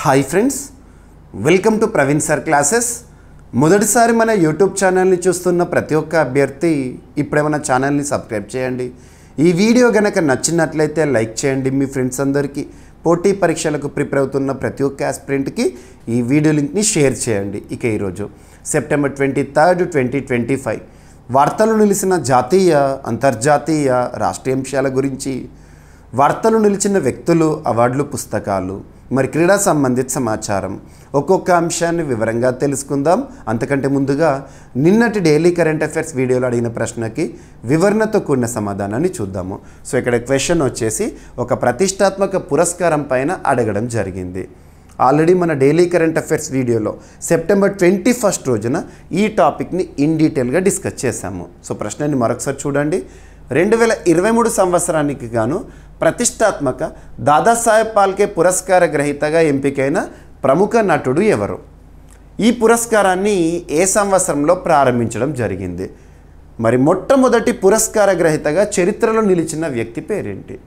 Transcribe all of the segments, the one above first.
Hi friends, welcome to Praveen sir classes. మొదటిసారి మన YouTube ఛానల్ని చూస్తున్న ప్రతి ఒక్క అభ్యర్థి ఇప్పుడే మన ఛానల్ని సబ్స్క్రైబ్ చేయండి. ఈ వీడియో కనుక నచ్చినట్లయితే లైక్ చేయండి. మీ ఫ్రెండ్స్ అందరికీ పోటీ పరీక్షలకు ప్రిపేర్ అవుతున్న ప్రతి ఒక్క ఆస్పిరెంట్కి ఈ వీడియో లింక్ని షేర్ చేయండి. ఇక ఈరోజు సెప్టెంబర్ 23, 2025 వార్తలు నిలిచిన జాతీయ, అంతర్జాతీయ, రాష్ట్రీయ అంశాల గురించి, వార్తలు నిలిచిన వ్యక్తులు, అవార్డులు, పుస్తకాలు, మరి క్రీడా సంబంధిత సమాచారం, ఒక్కొక్క అంశాన్ని వివరంగా తెలుసుకుందాం. అంతకంటే ముందుగా నిన్నటి డైలీ కరెంట్ అఫైర్స్ వీడియోలో అడిగిన ప్రశ్నకి వివరణతో కూడిన సమాధానాన్ని చూద్దాము. సో ఇక్కడ క్వశ్చన్ వచ్చేసి ఒక ప్రతిష్టాత్మక పురస్కారం పైన అడగడం జరిగింది. ఆల్రెడీ మన డైలీ కరెంట్ అఫైర్స్ వీడియోలో సెప్టెంబర్ 21 రోజున ఈ టాపిక్ని ఇన్ డీటెయిల్గా డిస్కస్ చేశాము. సో ప్రశ్నని మరొకసారి చూడండి. 2023 సంవత్సరానికి గాను ప్రతిష్టాత్మక దాదాసాహెబ్ ఫాల్కే పురస్కార గ్రహీతగా ఎంపికైన ప్రముఖ నటుడు ఎవరు? ఈ పురస్కారాన్ని ఏ సంవత్సరంలో ప్రారంభించడం జరిగింది? మరి మొట్టమొదటి పురస్కార గ్రహీతగా చరిత్రలో నిలిచిన వ్యక్తి పేరేంటి?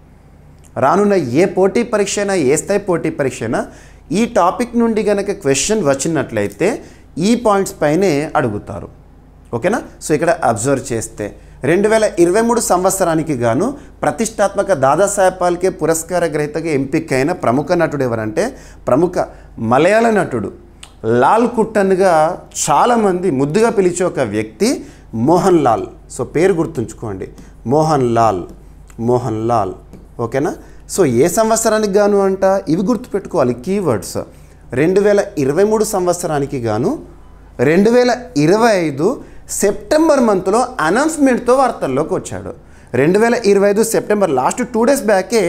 రానున్న ఏ పోటీ పరీక్ష అయినా, ఏ స్థాయి పోటీ పరీక్ష అయినా ఈ టాపిక్ నుండి కనుక క్వశ్చన్ వచ్చినట్లయితే ఈ పాయింట్స్ పైనే అడుగుతారు. ఓకేనా? సో ఇక్కడ అబ్జర్వ్ చేస్తే 2023 సంవత్సరానికి గాను ప్రతిష్టాత్మక దాదాసాహెబ్ ఫాల్కే పురస్కార గ్రహీతగా ఎంపికైన ప్రముఖ నటుడు ఎవరంటే ప్రముఖ మలయాళ నటుడు లాల్ కుట్టన్గా చాలామంది ముద్దుగా పిలిచే ఒక వ్యక్తి మోహన్ లాల్. సో పేరు గుర్తుంచుకోండి, మోహన్ లాల్. ఓకేనా? సో ఏ సంవత్సరానికి గాను అంట, ఇవి గుర్తుపెట్టుకోవాలి కీవర్డ్స్. 2023 సంవత్సరానికి గాను 2025 సెప్టెంబర్ మంత్లో అనౌన్స్మెంట్తో వార్తల్లోకి వచ్చాడు. 2025 సెప్టెంబర్ లాస్ట్ 2 days బ్యాకే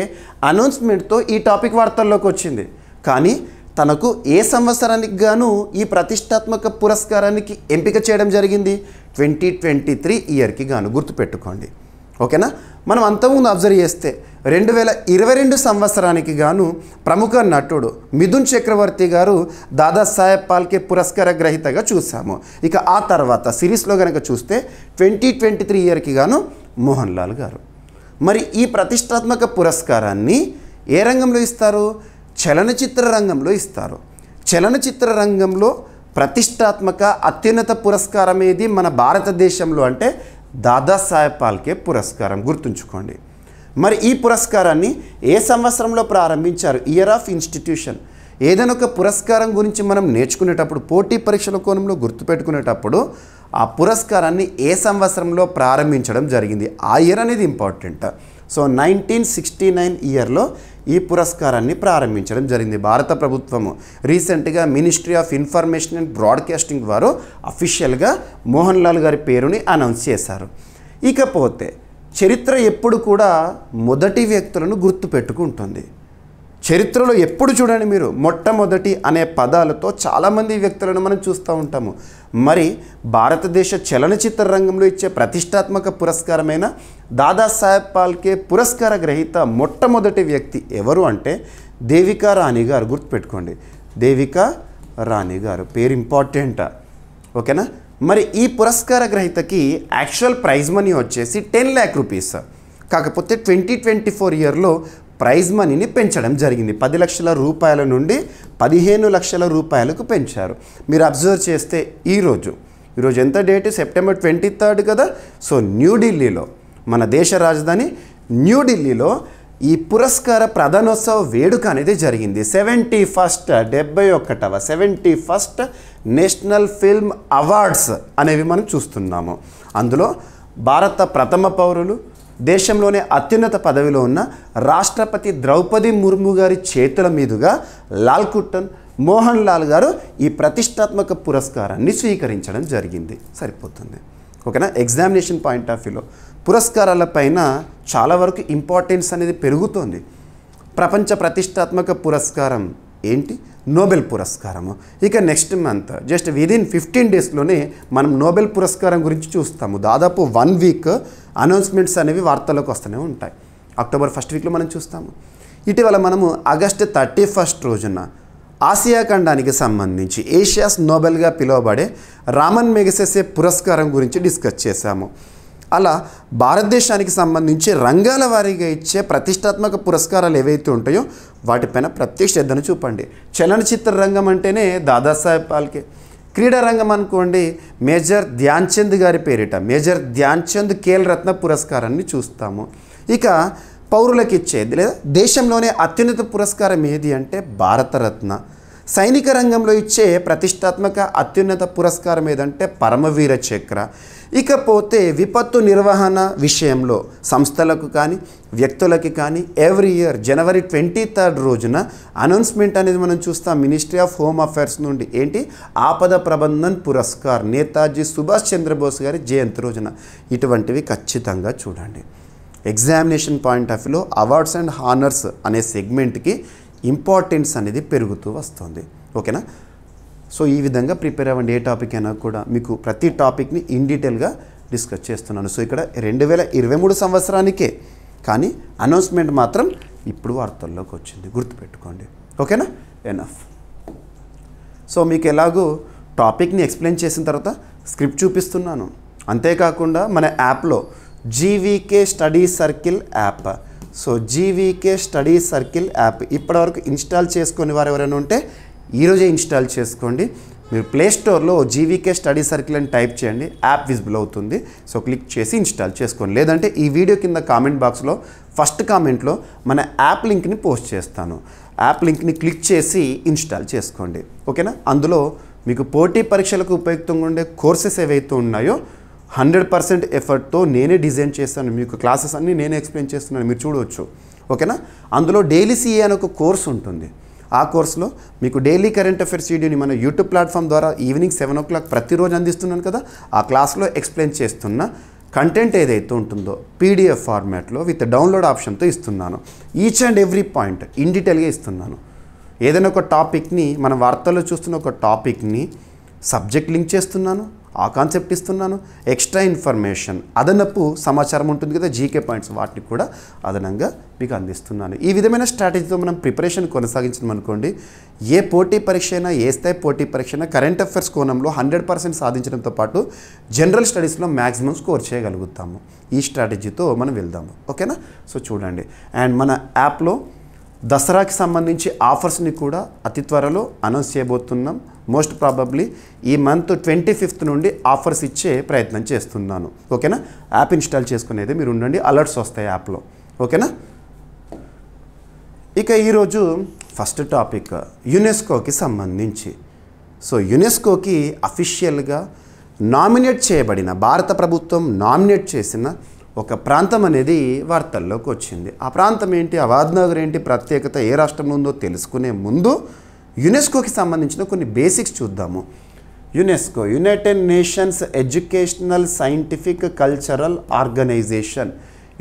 అనౌన్స్మెంట్తో ఈ టాపిక్ వార్తల్లోకి వచ్చింది. కానీ తనకు ఏ సంవత్సరానికి గాను ఈ ప్రతిష్టాత్మక పురస్కారానికి ఎంపిక చేయడం జరిగింది? 2023 ఇయర్కి గాను గుర్తుపెట్టుకోండి. ఓకేనా? మనం అంతకుముందు అబ్జర్వ్ చేస్తే 2022 సంవత్సరానికి గాను ప్రముఖ నటుడు మిథున్ చక్రవర్తి గారు దాదాసాహెబ్ ఫాల్కే పురస్కార గ్రహీతగా చూసాము. ఇక ఆ తర్వాత సిరీస్లో కనుక చూస్తే 2023 ఇయర్కి గాను మోహన్ లాల్ గారు. మరి ఈ ప్రతిష్టాత్మక పురస్కారాన్ని ఏ రంగంలో ఇస్తారు? చలనచిత్ర రంగంలో ఇస్తారు. చలనచిత్ర రంగంలో ప్రతిష్టాత్మక అత్యున్నత పురస్కారం ఏది మన భారతదేశంలో అంటే దాదాసాహెబ్ ఫాల్కే పురస్కారం. గుర్తుంచుకోండి. మరి ఈ పురస్కారాన్ని ఏ సంవత్సరంలో ప్రారంభించారు? Year of institution. ఏదైనా ఒక పురస్కారం గురించి మనం నేర్చుకునేటప్పుడు, పోటీ పరీక్షల కోణంలో గుర్తుపెట్టుకునేటప్పుడు ఆ పురస్కారాన్ని ఏ సంవత్సరంలో ప్రారంభించడం జరిగింది, ఆ ఇయర్ అనేది ఇంపార్టెంట్. సో 1969 ఇయర్లో ఈ పురస్కారాన్ని ప్రారంభించడం జరిగింది. భారత ప్రభుత్వము రీసెంట్గా ministry of information and broadcasting వారు అఫీషియల్గా మోహన్ లాల్ గారి పేరుని అనౌన్స్ చేశారు. ఇకపోతే చరిత్ర ఎప్పుడు కూడా మొదటి వ్యక్తులను గుర్తుపెట్టుకుంటుంది. చరిత్రలో ఎప్పుడు చూడండి మీరు మొట్టమొదటి అనే పదాలతో చాలామంది వ్యక్తులను మనం చూస్తూ ఉంటాము. మరి భారతదేశ చలనచిత్ర రంగంలో ఇచ్చే ప్రతిష్టాత్మక పురస్కారమైన దాదాసాహెబ్ ఫాల్కే పురస్కార గ్రహీత మొట్టమొదటి వ్యక్తి ఎవరు అంటే దేవికా రాణి గారు. గుర్తుపెట్టుకోండి, దేవికా రాణి గారు పేరు ఇంపార్టెంట్. ఓకేనా? మరి ఈ పురస్కార గ్రహీతకి యాక్చువల్ ప్రైజ్ మనీ వచ్చేసి 10 lakh rupees. కాకపోతే 2024 ఇయర్లో ప్రైజ్ మనీని పెంచడం జరిగింది. 10 లక్షల రూపాయల నుండి 15 లక్షల రూపాయలకు పెంచారు. మీరు అబ్జర్వ్ చేస్తే ఈరోజు ఎంత డేట్? సెప్టెంబర్ 23 కదా. సో న్యూఢిల్లీలో, మన దేశ రాజధాని న్యూఢిల్లీలో ఈ పురస్కార ప్రధానోత్సవ వేడుక అనేది జరిగింది. 71వ నేషనల్ ఫిల్మ్ అవార్డ్స్ అనేవి మనం చూస్తున్నాము. అందులో భారత ప్రథమ పౌరులు, దేశంలోనే అత్యున్నత పదవిలో ఉన్న రాష్ట్రపతి ద్రౌపది ముర్ము గారి చేతుల మీదుగా లాల్ కుట్టన్, మోహన్ లాల్ గారు ఈ ప్రతిష్టాత్మక పురస్కారాన్ని స్వీకరించడం జరిగింది. సరిపోతుంది. ఓకేనా? ఎగ్జామినేషన్ పాయింట్ ఆఫ్ వ్యూలో పురస్కారాల పైన చాలా వరకు ఇంపార్టెన్స్ అనేది పెరుగుతోంది. ప్రపంచ ప్రతిష్టాత్మక పురస్కారం ఏంటి? నోబెల్ పురస్కారము. ఇక నెక్స్ట్ మంత్ జస్ట్ విదిన్ 15 daysలోనే మనం నోబెల్ పురస్కారం గురించి చూస్తాము. దాదాపు 1 week అనౌన్స్మెంట్స్ అనేవి వార్తల్లోకి వస్తూనే ఉంటాయి. అక్టోబర్ 1st weekలో మనం చూస్తాము. ఇటీవల మనము ఆగస్టు 31 రోజున ఆసియా ఖండానికి సంబంధించి ఏషియాస్ నోబెల్గా పిలువబడే రామన్ మెగసెసే పురస్కారం గురించి డిస్కస్ చేశాము. అలా భారతదేశానికి సంబంధించి రంగాల వారీగా ఇచ్చే ప్రతిష్టాత్మక పురస్కారాలు ఏవైతే ఉంటాయో వాటిపైన ప్రత్యేక శ్రద్ధను చూపండి. చలనచిత్ర రంగం అంటేనే దాదాసాహెబ్ ఫాల్కే. క్రీడా రంగం అనుకోండి, మేజర్ ధ్యాన్ చంద్ గారి పేరిట మేజర్ ధ్యాన్ చంద్ ఖేల్ రత్న పురస్కారాన్ని చూస్తాము. ఇక పౌరులకు ఇచ్చేది లేదా దేశంలోనే అత్యున్నత పురస్కారం ఏది అంటే భారతరత్న. సైనిక రంగంలో ఇచ్చే ప్రతిష్టాత్మక అత్యున్నత పురస్కారం ఏదంటే పరమవీర చక్ర. ఇకపోతే విపత్తు నిర్వహణ విషయంలో సంస్థలకు కానీ వ్యక్తులకి కానీ ఎవ్రీ ఇయర్ జనవరి 23 రోజున అనౌన్స్మెంట్ అనేది మనం చూస్తాం మినిస్ట్రీ ఆఫ్ హోమ్ అఫైర్స్ నుండి. ఏంటి? ఆపద ప్రబంధన్ పురస్కార్ నేతాజీ సుభాష్ చంద్రబోస్ గారి జయంతి రోజున. ఇటువంటివి ఖచ్చితంగా చూడండి. ఎగ్జామినేషన్ పాయింట్ ఆఫ్ వ్యూలో అవార్డ్స్ అండ్ హానర్స్ అనే సెగ్మెంట్కి ఇంపార్టెన్స్ అనేది పెరుగుతూ వస్తుంది. ఓకేనా? సో ఈ విధంగా ప్రిపేర్ అవ్వండి. ఏ టాపిక్ అయినా కూడా మీకు ప్రతి టాపిక్ని ఇన్ డీటెయిల్గా డిస్కస్ చేస్తున్నాను. సో ఇక్కడ 2023 సంవత్సరానికే, కానీ అనౌన్స్మెంట్ మాత్రం ఇప్పుడు వార్తల్లోకి వచ్చింది, గుర్తుపెట్టుకోండి. ఓకేనా? ఎనఫ్. సో మీకు ఎలాగో టాపిక్ని ఎక్స్ప్లెయిన్ చేసిన తర్వాత స్క్రిప్ట్ చూపిస్తున్నాను. అంతేకాకుండా మన యాప్లో GVK study circle app, so GVK study circle app ఇప్పటివరకు ఇన్స్టాల్ చేసుకుని వారు ఎవరైనా ఉంటే ఈరోజే ఇన్స్టాల్ చేసుకోండి. మీరు ప్లేస్టోర్లో జీవీకే స్టడీ సర్కిల్ అని టైప్ చేయండి, యాప్ విజిబుల్ అవుతుంది. సో క్లిక్ చేసి ఇన్స్టాల్ చేసుకోండి. లేదంటే ఈ వీడియో కింద కామెంట్ బాక్స్లో ఫస్ట్ కామెంట్లో మన యాప్ లింక్ని పోస్ట్ చేస్తాను. యాప్ లింక్ని క్లిక్ చేసి ఇన్స్టాల్ చేసుకోండి. ఓకేనా? అందులో మీకు పోటీ పరీక్షలకు ఉపయుక్తంగా ఉండే కోర్సెస్ ఏవైతే ఉన్నాయో 100% ఎఫర్ట్తో నేనే డిజైన్ చేస్తాను. మీకు క్లాసెస్ అన్నీ నేనే ఎక్స్ప్లెయిన్ చేస్తున్నాను, మీరు చూడవచ్చు. ఓకేనా? అందులో డైలీ సిఏ అనే ఒక కోర్స్ ఉంటుంది. ఆ కోర్సులో మీకు డైలీ కరెంట్ అఫైర్స్ వీడియోని మన యూట్యూబ్ ప్లాట్ఫామ్ ద్వారా ఈవినింగ్ 7 o'clock ప్రతిరోజు అందిస్తున్నాను కదా. ఆ క్లాస్లో ఎక్స్ప్లెయిన్ చేస్తున్న కంటెంట్ ఏదైతే ఉంటుందో పీడిఎఫ్ ఫార్మాట్లో విత్ డౌన్లోడ్ ఆప్షన్తో ఇస్తున్నాను. Each and every point in డీటెయిల్గా ఇస్తున్నాను. ఏదైనా ఒక టాపిక్ని మన వార్తల్లో చూస్తున్న ఒక టాపిక్ని సబ్జెక్ట్ లింక్ చేస్తున్నాను, ఆ కాన్సెప్ట్ ఇస్తున్నాను. ఎక్స్ట్రా ఇన్ఫర్మేషన్, అదనపు సమాచారం ఉంటుంది కదా, జీకే పాయింట్స్, వాటిని కూడా అదనంగా మీకు అందిస్తున్నాను. ఈ విధమైన స్ట్రాటజీతో మనం ప్రిపరేషన్ కొనసాగించడం అనుకోండి, ఏ పోటీ పరీక్ష అయినా, ఏ స్థాయి పోటీ పరీక్ష అయినా కరెంట్ అఫైర్స్ కోణంలో 100% సాధించడంతో పాటు జనరల్ స్టడీస్లో మ్యాక్సిమం స్కోర్ చేయగలుగుతాము. ఈ స్ట్రాటజీతో మనం వెళ్దాము. ఓకేనా? సో చూడండి. అండ్ మన యాప్లో దసరాకి సంబంధించి ఆఫర్స్ని కూడా అతి త్వరలో అనౌన్స్ చేయబోతున్నాం. మోస్ట్ ప్రాబబ్లీ ఈ మంత్ 25th నుండి ఆఫర్స్ ఇచ్చే ప్రయత్నం చేస్తున్నాను. ఓకేనా? యాప్ ఇన్స్టాల్ చేసుకునేది మీరు ఉండండి, అలర్ట్స్ వస్తాయి యాప్లో. ఓకేనా? ఇక ఈరోజు ఫస్ట్ టాపిక్ యునెస్కోకి సంబంధించి. సో యునెస్కోకి అఫీషియల్గా నామినేట్ చేయబడిన, భారత ప్రభుత్వం నామినేట్ చేసిన ఒక ప్రాంతం అనేది వార్తల్లోకి వచ్చింది. ఆ ప్రాంతం ఏంటి, అవాద్నగర్ ఏంటి, ప్రత్యేకత ఏ రాష్ట్రంలో ఉందో తెలుసుకునే ముందు యునెస్కోకి సంబంధించిన కొన్ని బేసిక్స్ చూద్దాము. UNESCO United Nations Educational Scientific Cultural Organization.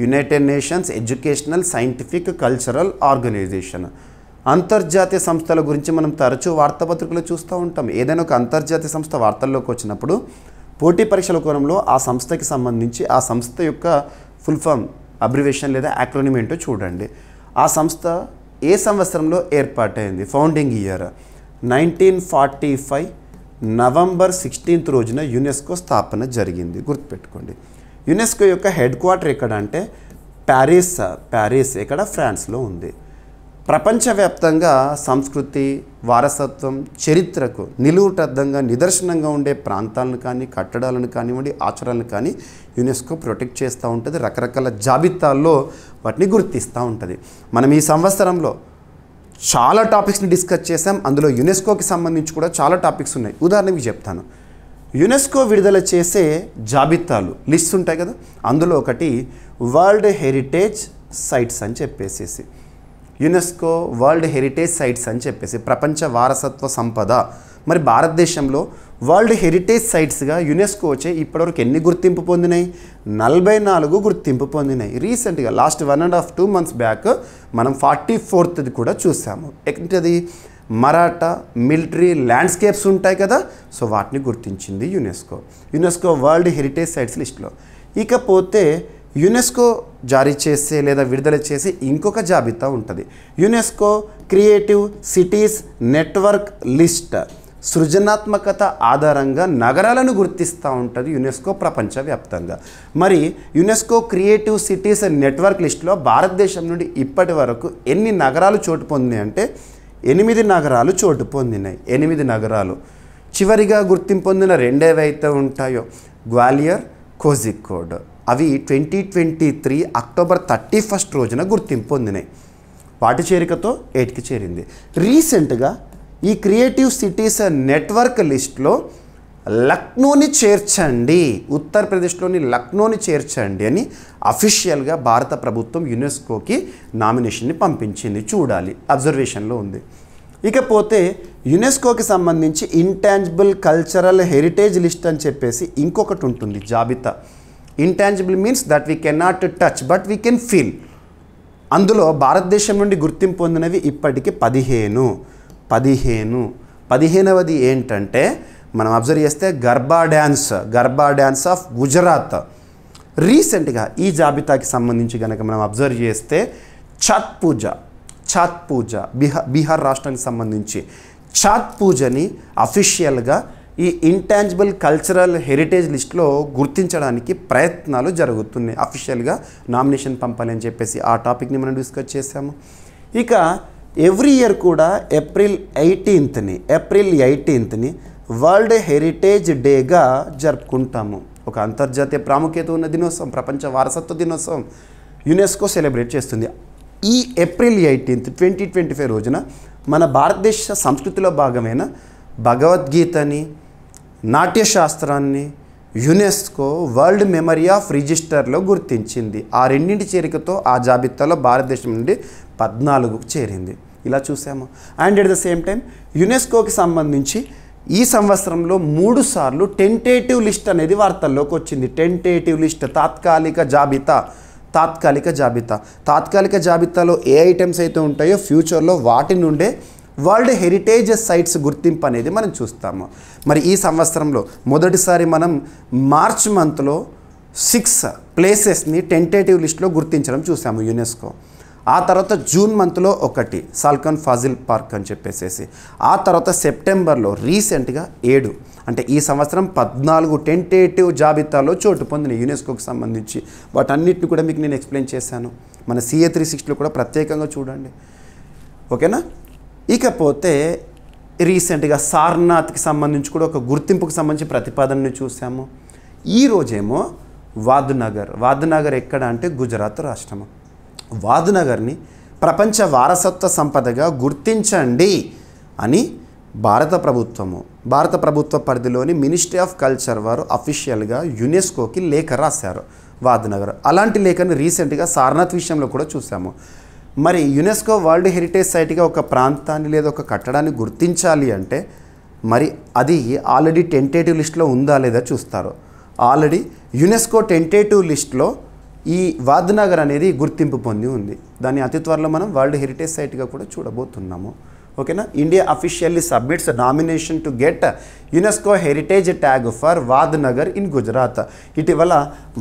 United Nations Educational Scientific Cultural Organization. అంతర్జాతీయ సంస్థల గురించి మనం తరచూ వార్తాపత్రికలు చూస్తూ ఉంటాం. ఏదైనా ఒక అంతర్జాతీయ సంస్థ వార్తల్లోకి వచ్చినప్పుడు పోటీ పరీక్షల కోణంలో ఆ సంస్థకి సంబంధించి ఆ సంస్థ యొక్క ఫుల్ ఫామ్, అబ్రివేషన్ లేదా యాక్రోనిమ్ ఏంటో చూడండి. ఆ సంస్థ ఏ సంవత్సరంలో ఏర్పాటైంది, ఫౌండింగ్ ఇయర్ 1945 November 16th రోజున యునెస్కో స్థాపన జరిగింది. గుర్తుపెట్టుకోండి. యునెస్కో యొక్క హెడ్ క్వార్టర్ ఎక్కడ అంటే ప్యారిస్ ఎక్కడ, ఫ్రాన్స్లో ఉంది. ప్రపంచవ్యాప్తంగా సంస్కృతి, వారసత్వం, చరిత్రకు నిలువుటద్దంగా నిదర్శనంగా ఉండే ప్రాంతాలను కానీ, కట్టడాలను కానివ్వండి, ఆచారాలను కానీ యునెస్కో ప్రొటెక్ట్ చేస్తూ ఉంటుంది. రకరకాల జాబితాల్లో వాటిని గుర్తిస్తూ ఉంటుంది. మనం ఈ సంవత్సరంలో చాలా టాపిక్స్ని డిస్కస్ చేసాం. అందులో యునెస్కోకి సంబంధించి కూడా చాలా టాపిక్స్ ఉన్నాయి. ఉదాహరణకి చెప్తాను. యునెస్కో విడుదల చేసే జాబితాలు లిస్ట్ ఉంటాయి కదా, అందులో ఒకటి వరల్డ్ హెరిటేజ్ సైట్స్ అని చెప్పేసి, యునెస్కో వరల్డ్ హెరిటేజ్ సైట్స్ అని చెప్పేసి ప్రపంచ వారసత్వ సంపద. మరి భారతదేశంలో వరల్డ్ హెరిటేజ్ సైట్స్గా యునెస్కో వచ్చే ఇప్పటివరకు ఎన్ని గుర్తింపు పొందినాయి? 44 గుర్తింపు పొందినాయి. రీసెంట్గా లాస్ట్ 1.5-2 months బ్యాక్ మనం 44th కూడా చూసాము. ఏంటది? మరాఠా మిలిటరీ ల్యాండ్స్కేప్స్ ఉంటాయి కదా, సో వాటిని గుర్తించింది యునెస్కో వరల్డ్ హెరిటేజ్ సైట్స్ లిస్ట్లో. ఇకపోతే యునెస్కో జారీ చేసే లేదా విడుదల చేసి ఇంకొక జాబితా ఉంటుంది, UNESCO creative cities network list. సృజనాత్మకత ఆధారంగా నగరాలను గుర్తిస్తూ ఉంటుంది యునెస్కో ప్రపంచవ్యాప్తంగా. మరి యునెస్కో క్రియేటివ్ సిటీస్ నెట్వర్క్ లిస్టులో భారతదేశం నుండి ఇప్పటి వరకు ఎన్ని నగరాలు చోటు పొందినాయి అంటే 8 నగరాలు చోటు పొందినాయి. 8 నగరాలు. చివరిగా గుర్తింపు పొందిన రెండేవైతే ఉంటాయో గ్వాలియర్, కోజికోడ్, అవి 2023 అక్టోబర్ 31 రోజున గుర్తింపు పొందినాయి. వాటి చేరికతో 8కి చేరింది. రీసెంట్గా ఈ క్రియేటివ్ సిటీస్ నెట్వర్క్ లిస్ట్లో లక్నోని చేర్చండి, ఉత్తరప్రదేశ్లోని లక్నోని చేర్చండి అని అఫీషియల్గా భారత ప్రభుత్వం యునెస్కోకి నామినేషన్ని పంపించింది. చూడాలి, అబ్జర్వేషన్లో ఉంది. ఇకపోతే యునెస్కోకి సంబంధించి ఇంటాంజిబుల్ కల్చరల్ హెరిటేజ్ లిస్ట్ అని చెప్పేసి ఇంకొకటి ఉంటుంది జాబితా. Intangible means that we cannot touch but we can feel. అందులో భారతదేశం నుండి గుర్తింపు పొందినవి ఇప్పటికి 15వది ఏంటంటే మనం అబ్జర్వ్ చేస్తే గర్బా డ్యాన్స్ ఆఫ్ గుజరాత్. రీసెంట్గా ఈ జాబితాకి సంబంధించి కనుక మనం అబ్జర్వ్ చేస్తే ఛాత్ పూజ బీహార్ రాష్ట్రానికి సంబంధించి ఛాత్ పూజని అఫీషియల్గా ఈ ఇంటాంజిబుల్ కల్చరల్ హెరిటేజ్ లిస్ట్లో గుర్తించడానికి ప్రయత్నాలు జరుగుతున్నాయి. అఫీషియల్గా నామినేషన్ పంపాలి అని చెప్పేసి ఆ టాపిక్ని మనం డిస్కస్ చేసాము. ఇక ఎవ్రీ ఇయర్ కూడా ఏప్రిల్ 18ని వరల్డ్ హెరిటేజ్ డేగా జరుపుకుంటాము. ఒక అంతర్జాతీయ ప్రాముఖ్యత ఉన్న దినోత్సవం, ప్రపంచ వారసత్వ దినోత్సవం యునెస్కో సెలబ్రేట్ చేస్తుంది. ఈ ఏప్రిల్ 18, 2025 రోజున మన భారతదేశ సంస్కృతిలో భాగమైన భగవద్గీతని, నాట్యశాస్త్రాన్ని యునెస్కో వరల్డ్ మెమరీ ఆఫ్ రిజిస్టర్లో గుర్తించింది. ఆ రెండింటి చేరికతో ఆ జాబితాలో భారతదేశం నుండి 14కు చేరింది. ఇలా చూసాము. And at the same time యునెస్కోకి సంబంధించి ఈ సంవత్సరంలో 3 సార్లు టెంటేటివ్ లిస్ట్ అనేది వార్తల్లోకి వచ్చింది. టెంటేటివ్ లిస్ట్, తాత్కాలిక జాబితాలో ఏ ఐటమ్స్ అయితే ఉంటాయో ఫ్యూచర్లో వాటి నుండే వరల్డ్ హెరిటేజ్ సైట్స్ గుర్తింపు అనేది మనం చూస్తాము. మరి ఈ సంవత్సరంలో మొదటిసారి మనం మార్చ్ మంత్లో 6 ప్లేసెస్ని టెంటేటివ్ లిస్ట్లో గుర్తించడం చూసాము యునెస్కో. ఆ తర్వాత జూన్ మంత్లో 1 సాల్కన్ ఫాజిల్ పార్క్ అని చెప్పేసి, ఆ తర్వాత సెప్టెంబర్లో రీసెంట్గా 7, అంటే ఈ సంవత్సరం 14 టెంటేటివ్ జాబితాలో చోటు పొందిన యునెస్కోకి సంబంధించి వాటన్నిటిని కూడా మీకు నేను ఎక్స్ప్లెయిన్ చేశాను. మన CA 360లో కూడా ప్రత్యేకంగా చూడండి, ఓకేనా. ఇకపోతే రీసెంట్గా సార్నాథ్కి సంబంధించి కూడా ఒక గుర్తింపుకు సంబంధించి ప్రతిపాదనని చూసాము. ఈరోజేమో వాద్నగర్ ఎక్కడ అంటే గుజరాత్ రాష్ట్రము. వాద్నగర్ని ప్రపంచ వారసత్వ సంపదగా గుర్తించండి అని భారత ప్రభుత్వ పరిధిలోని మినిస్ట్రీ ఆఫ్ కల్చర్ వారు అఫీషియల్గా యునెస్కోకి లేఖ రాశారు. వాద్నగర్ అలాంటి లేఖను రీసెంట్గా సార్నాథ్ విషయంలో కూడా చూసాము. మరి యునెస్కో వరల్డ్ హెరిటేజ్ సైట్గా ఒక ప్రాంతాన్ని లేదా ఒక కట్టడాన్ని గుర్తించాలి అంటే మరి అది ఆల్రెడీ టెంటేటివ్ లిస్ట్లో ఉందా లేదా చూస్తారు. ఆల్రెడీ యునెస్కో టెంటేటివ్ లిస్ట్లో ఈ వాద్నగర్ అనేది గుర్తింపు పొంది ఉంది. దాన్ని అతి త్వరలో మనం వరల్డ్ హెరిటేజ్ సైట్గా కూడా చూడబోతున్నాము, ఓకేనా. India officially submits nomination to get UNESCO heritage tag for Vadnagar in Gujarat. ఇటీవల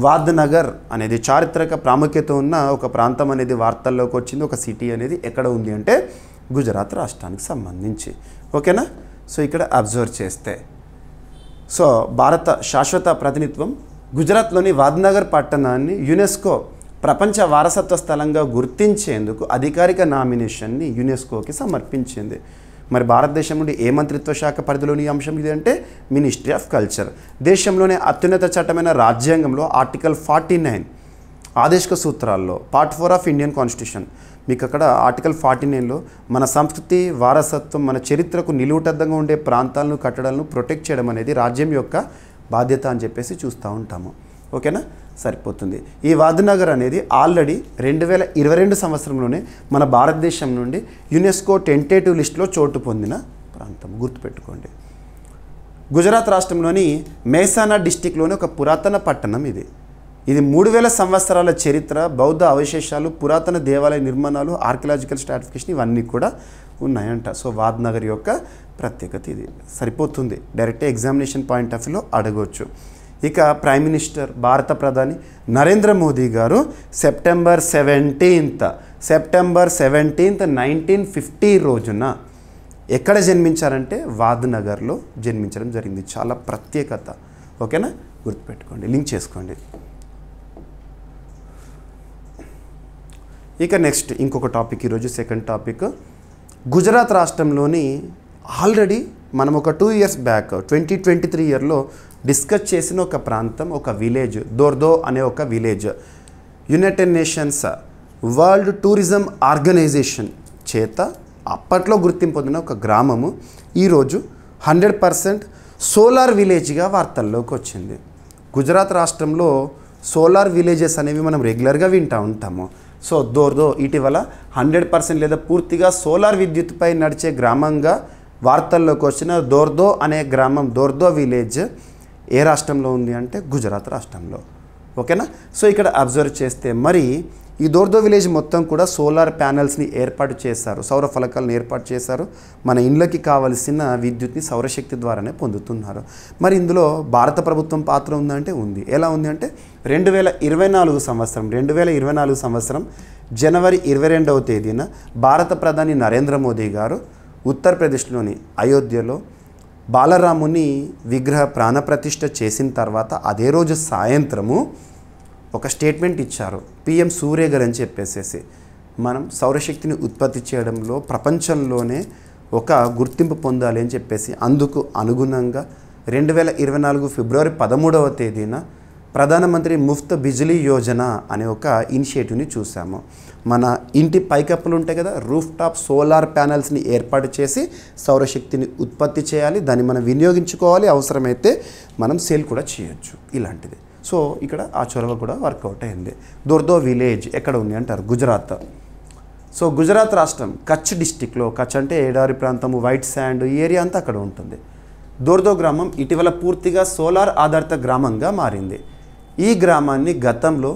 వాద్నగర్ అనేది చారిత్రక ప్రాముఖ్యత ఉన్న ఒక ప్రాంతం అనేది వార్తల్లోకి వచ్చింది. ఒక సిటీ అనేది ఎక్కడ ఉంది అంటే గుజరాత్ రాష్ట్రానికి సంబంధించి, ఓకేనా. సో ఇక్కడ అబ్జర్వ్ చేస్తే సో భారత శాశ్వత ప్రతినిధిత్వం గుజరాత్లోని వాద్నగర్ పట్టణాన్ని యునెస్కో ప్రపంచ వారసత్వ స్థలంగా గుర్తించేందుకు అధికారిక నామినేషన్ని యునెస్కోకి సమర్పించింది. మరి భారతదేశం నుండి ఏ మంత్రిత్వ శాఖ పరిధిలోని అంశం ఇది అంటే మినిస్ట్రీ ఆఫ్ కల్చర్. దేశంలోనే అత్యున్నత చట్టమైన రాజ్యాంగంలో ఆర్టికల్ 49 ఆదేశిక సూత్రాల్లో పార్ట్ 4 ఆఫ్ ఇండియన్ కాన్స్టిట్యూషన్ మీకు అక్కడ ఆర్టికల్ 49లో మన సంస్కృతి వారసత్వం మన చరిత్రకు నిలువుటద్దంగా ఉండే ప్రాంతాలను కట్టడాలను ప్రొటెక్ట్ చేయడం అనేది రాజ్యం యొక్క బాధ్యత అని చెప్పేసి చూస్తూ ఉంటాము, ఓకేనా. సరిపోతుంది. ఈ వాద్నగర్ అనేది ఆల్రెడీ 2022 సంవత్సరంలోనే మన భారతదేశం నుండి యునెస్కో టెంటేటివ్ లిస్ట్లో చోటు పొందిన ప్రాంతం, గుర్తుపెట్టుకోండి. గుజరాత్ రాష్ట్రంలోని మెహసానా డిస్టిక్లోని ఒక పురాతన పట్టణం ఇది. 3000 సంవత్సరాల చరిత్ర, బౌద్ధ అవశేషాలు, పురాతన దేవాలయ నిర్మాణాలు, ఆర్కియలాజికల్ స్ట్రాటిఫికేషన్ ఇవన్నీ కూడా ఉన్నాయంట. సో వాద్నగర్ యొక్క ప్రత్యేకత ఇది. సరిపోతుంది, డైరెక్ట్ ఎగ్జామినేషన్ పాయింట్ ఆఫ్ వ్యూలో అడగవచ్చు. ఇక ప్రైమ్ మినిస్టర్ భారత ప్రధాని నరేంద్ర మోదీ గారు సెప్టెంబర్ 17, 1950 రోజున ఎక్కడ జన్మించారంటే వాద్నగర్లో జన్మించడం జరిగింది. చాలా ప్రత్యేకత. ఓకేనా, గుర్తుపెట్టుకోండి, లింక్ చేసుకోండి. ఇక నెక్స్ట్ ఇంకొక టాపిక్, ఈరోజు సెకండ్ టాపిక్. గుజరాత్ రాష్ట్రంలోని ఆల్రెడీ మనం ఒక 2 years బ్యాక్ 2023 ఇయర్లో డిస్కస్ చేసిన ఒక ప్రాంతం, ఒక విలేజ్, దోర్దో అనే ఒక village United Nations World Tourism Organization చేత అప్పట్లో గుర్తింపు పొందిన ఒక గ్రామము ఈరోజు 100% సోలార్ విలేజ్గా వార్తల్లోకి వచ్చింది. గుజరాత్ రాష్ట్రంలో సోలార్ విలేజెస్ అనేవి మనం రెగ్యులర్గా వింటూ ఉంటాము. సో దోర్దో ఇటీవల 100% లేదా పూర్తిగా సోలార్ విద్యుత్పై నడిచే గ్రామంగా వార్తల్లోకి వచ్చిన దోర్దో అనే గ్రామం, దోర్దో విలేజ్ ఏ రాష్ట్రంలో ఉంది అంటే గుజరాత్ రాష్ట్రంలో. ఓకేనా. సో ఇక్కడ అబ్జర్వ్ చేస్తే మరి ఈ దోర్దో విలేజ్ మొత్తం కూడా సోలార్ ప్యానెల్స్ని ఏర్పాటు చేశారు, సౌర ఫలకాలను ఏర్పాటు చేశారు. మన ఇండ్లకి కావలసిన విద్యుత్ని సౌరశక్తి ద్వారానే పొందుతున్నారు. మరి ఇందులో భారత ప్రభుత్వం పాత్ర ఉందంటే ఉంది. ఎలా ఉంది అంటే 2024 సంవత్సరం జనవరి 22వ తేదీన భారత ప్రధాని నరేంద్ర మోదీ గారు ఉత్తరప్రదేశ్లోని అయోధ్యలో బాలరాముని విగ్రహ ప్రాణప్రతిష్ఠ చేసిన తర్వాత అదే రోజు సాయంత్రము ఒక స్టేట్మెంట్ ఇచ్చారు. పిఎం సూర్య గారు అని చెప్పేసి మనం సౌరశక్తిని ఉత్పత్తి చేయడంలో ప్రపంచంలోనే ఒక గుర్తింపు పొందాలి అని చెప్పేసి అందుకు అనుగుణంగా 2024 ఫిబ్రవరి 13వ తేదీన ప్రధానమంత్రి ముఫ్త్ బిజిలీ యోజన అనే ఒక ఇనిషియేటివ్ని చూసాము. మన ఇంటి పైకప్పులు ఉంటాయి కదా, రూఫ్ టాప్ సోలార్ ప్యానెల్స్ని ఏర్పాటు చేసి సౌరశక్తిని ఉత్పత్తి చేయాలి, దాన్ని మనం వినియోగించుకోవాలి, అవసరమైతే మనం సేల్ కూడా చేయొచ్చు ఇలాంటిది. సో ఇక్కడ ఆ చొరవ కూడా వర్కౌట్ అయింది. దోర్దో విలేజ్ ఎక్కడ ఉంది అంటారు, గుజరాత్. సో గుజరాత్ రాష్ట్రం కచ్ డిస్టిక్లో, కచ్ అంటే ఏడారి ప్రాంతము, వైట్ శాండ్ ఈ ఏరియా అంతా అక్కడ ఉంటుంది. దోర్దో గ్రామం ఇటీవల పూర్తిగా సోలార్ ఆధారిత గ్రామంగా మారింది. ఈ గ్రామాన్ని గతంలో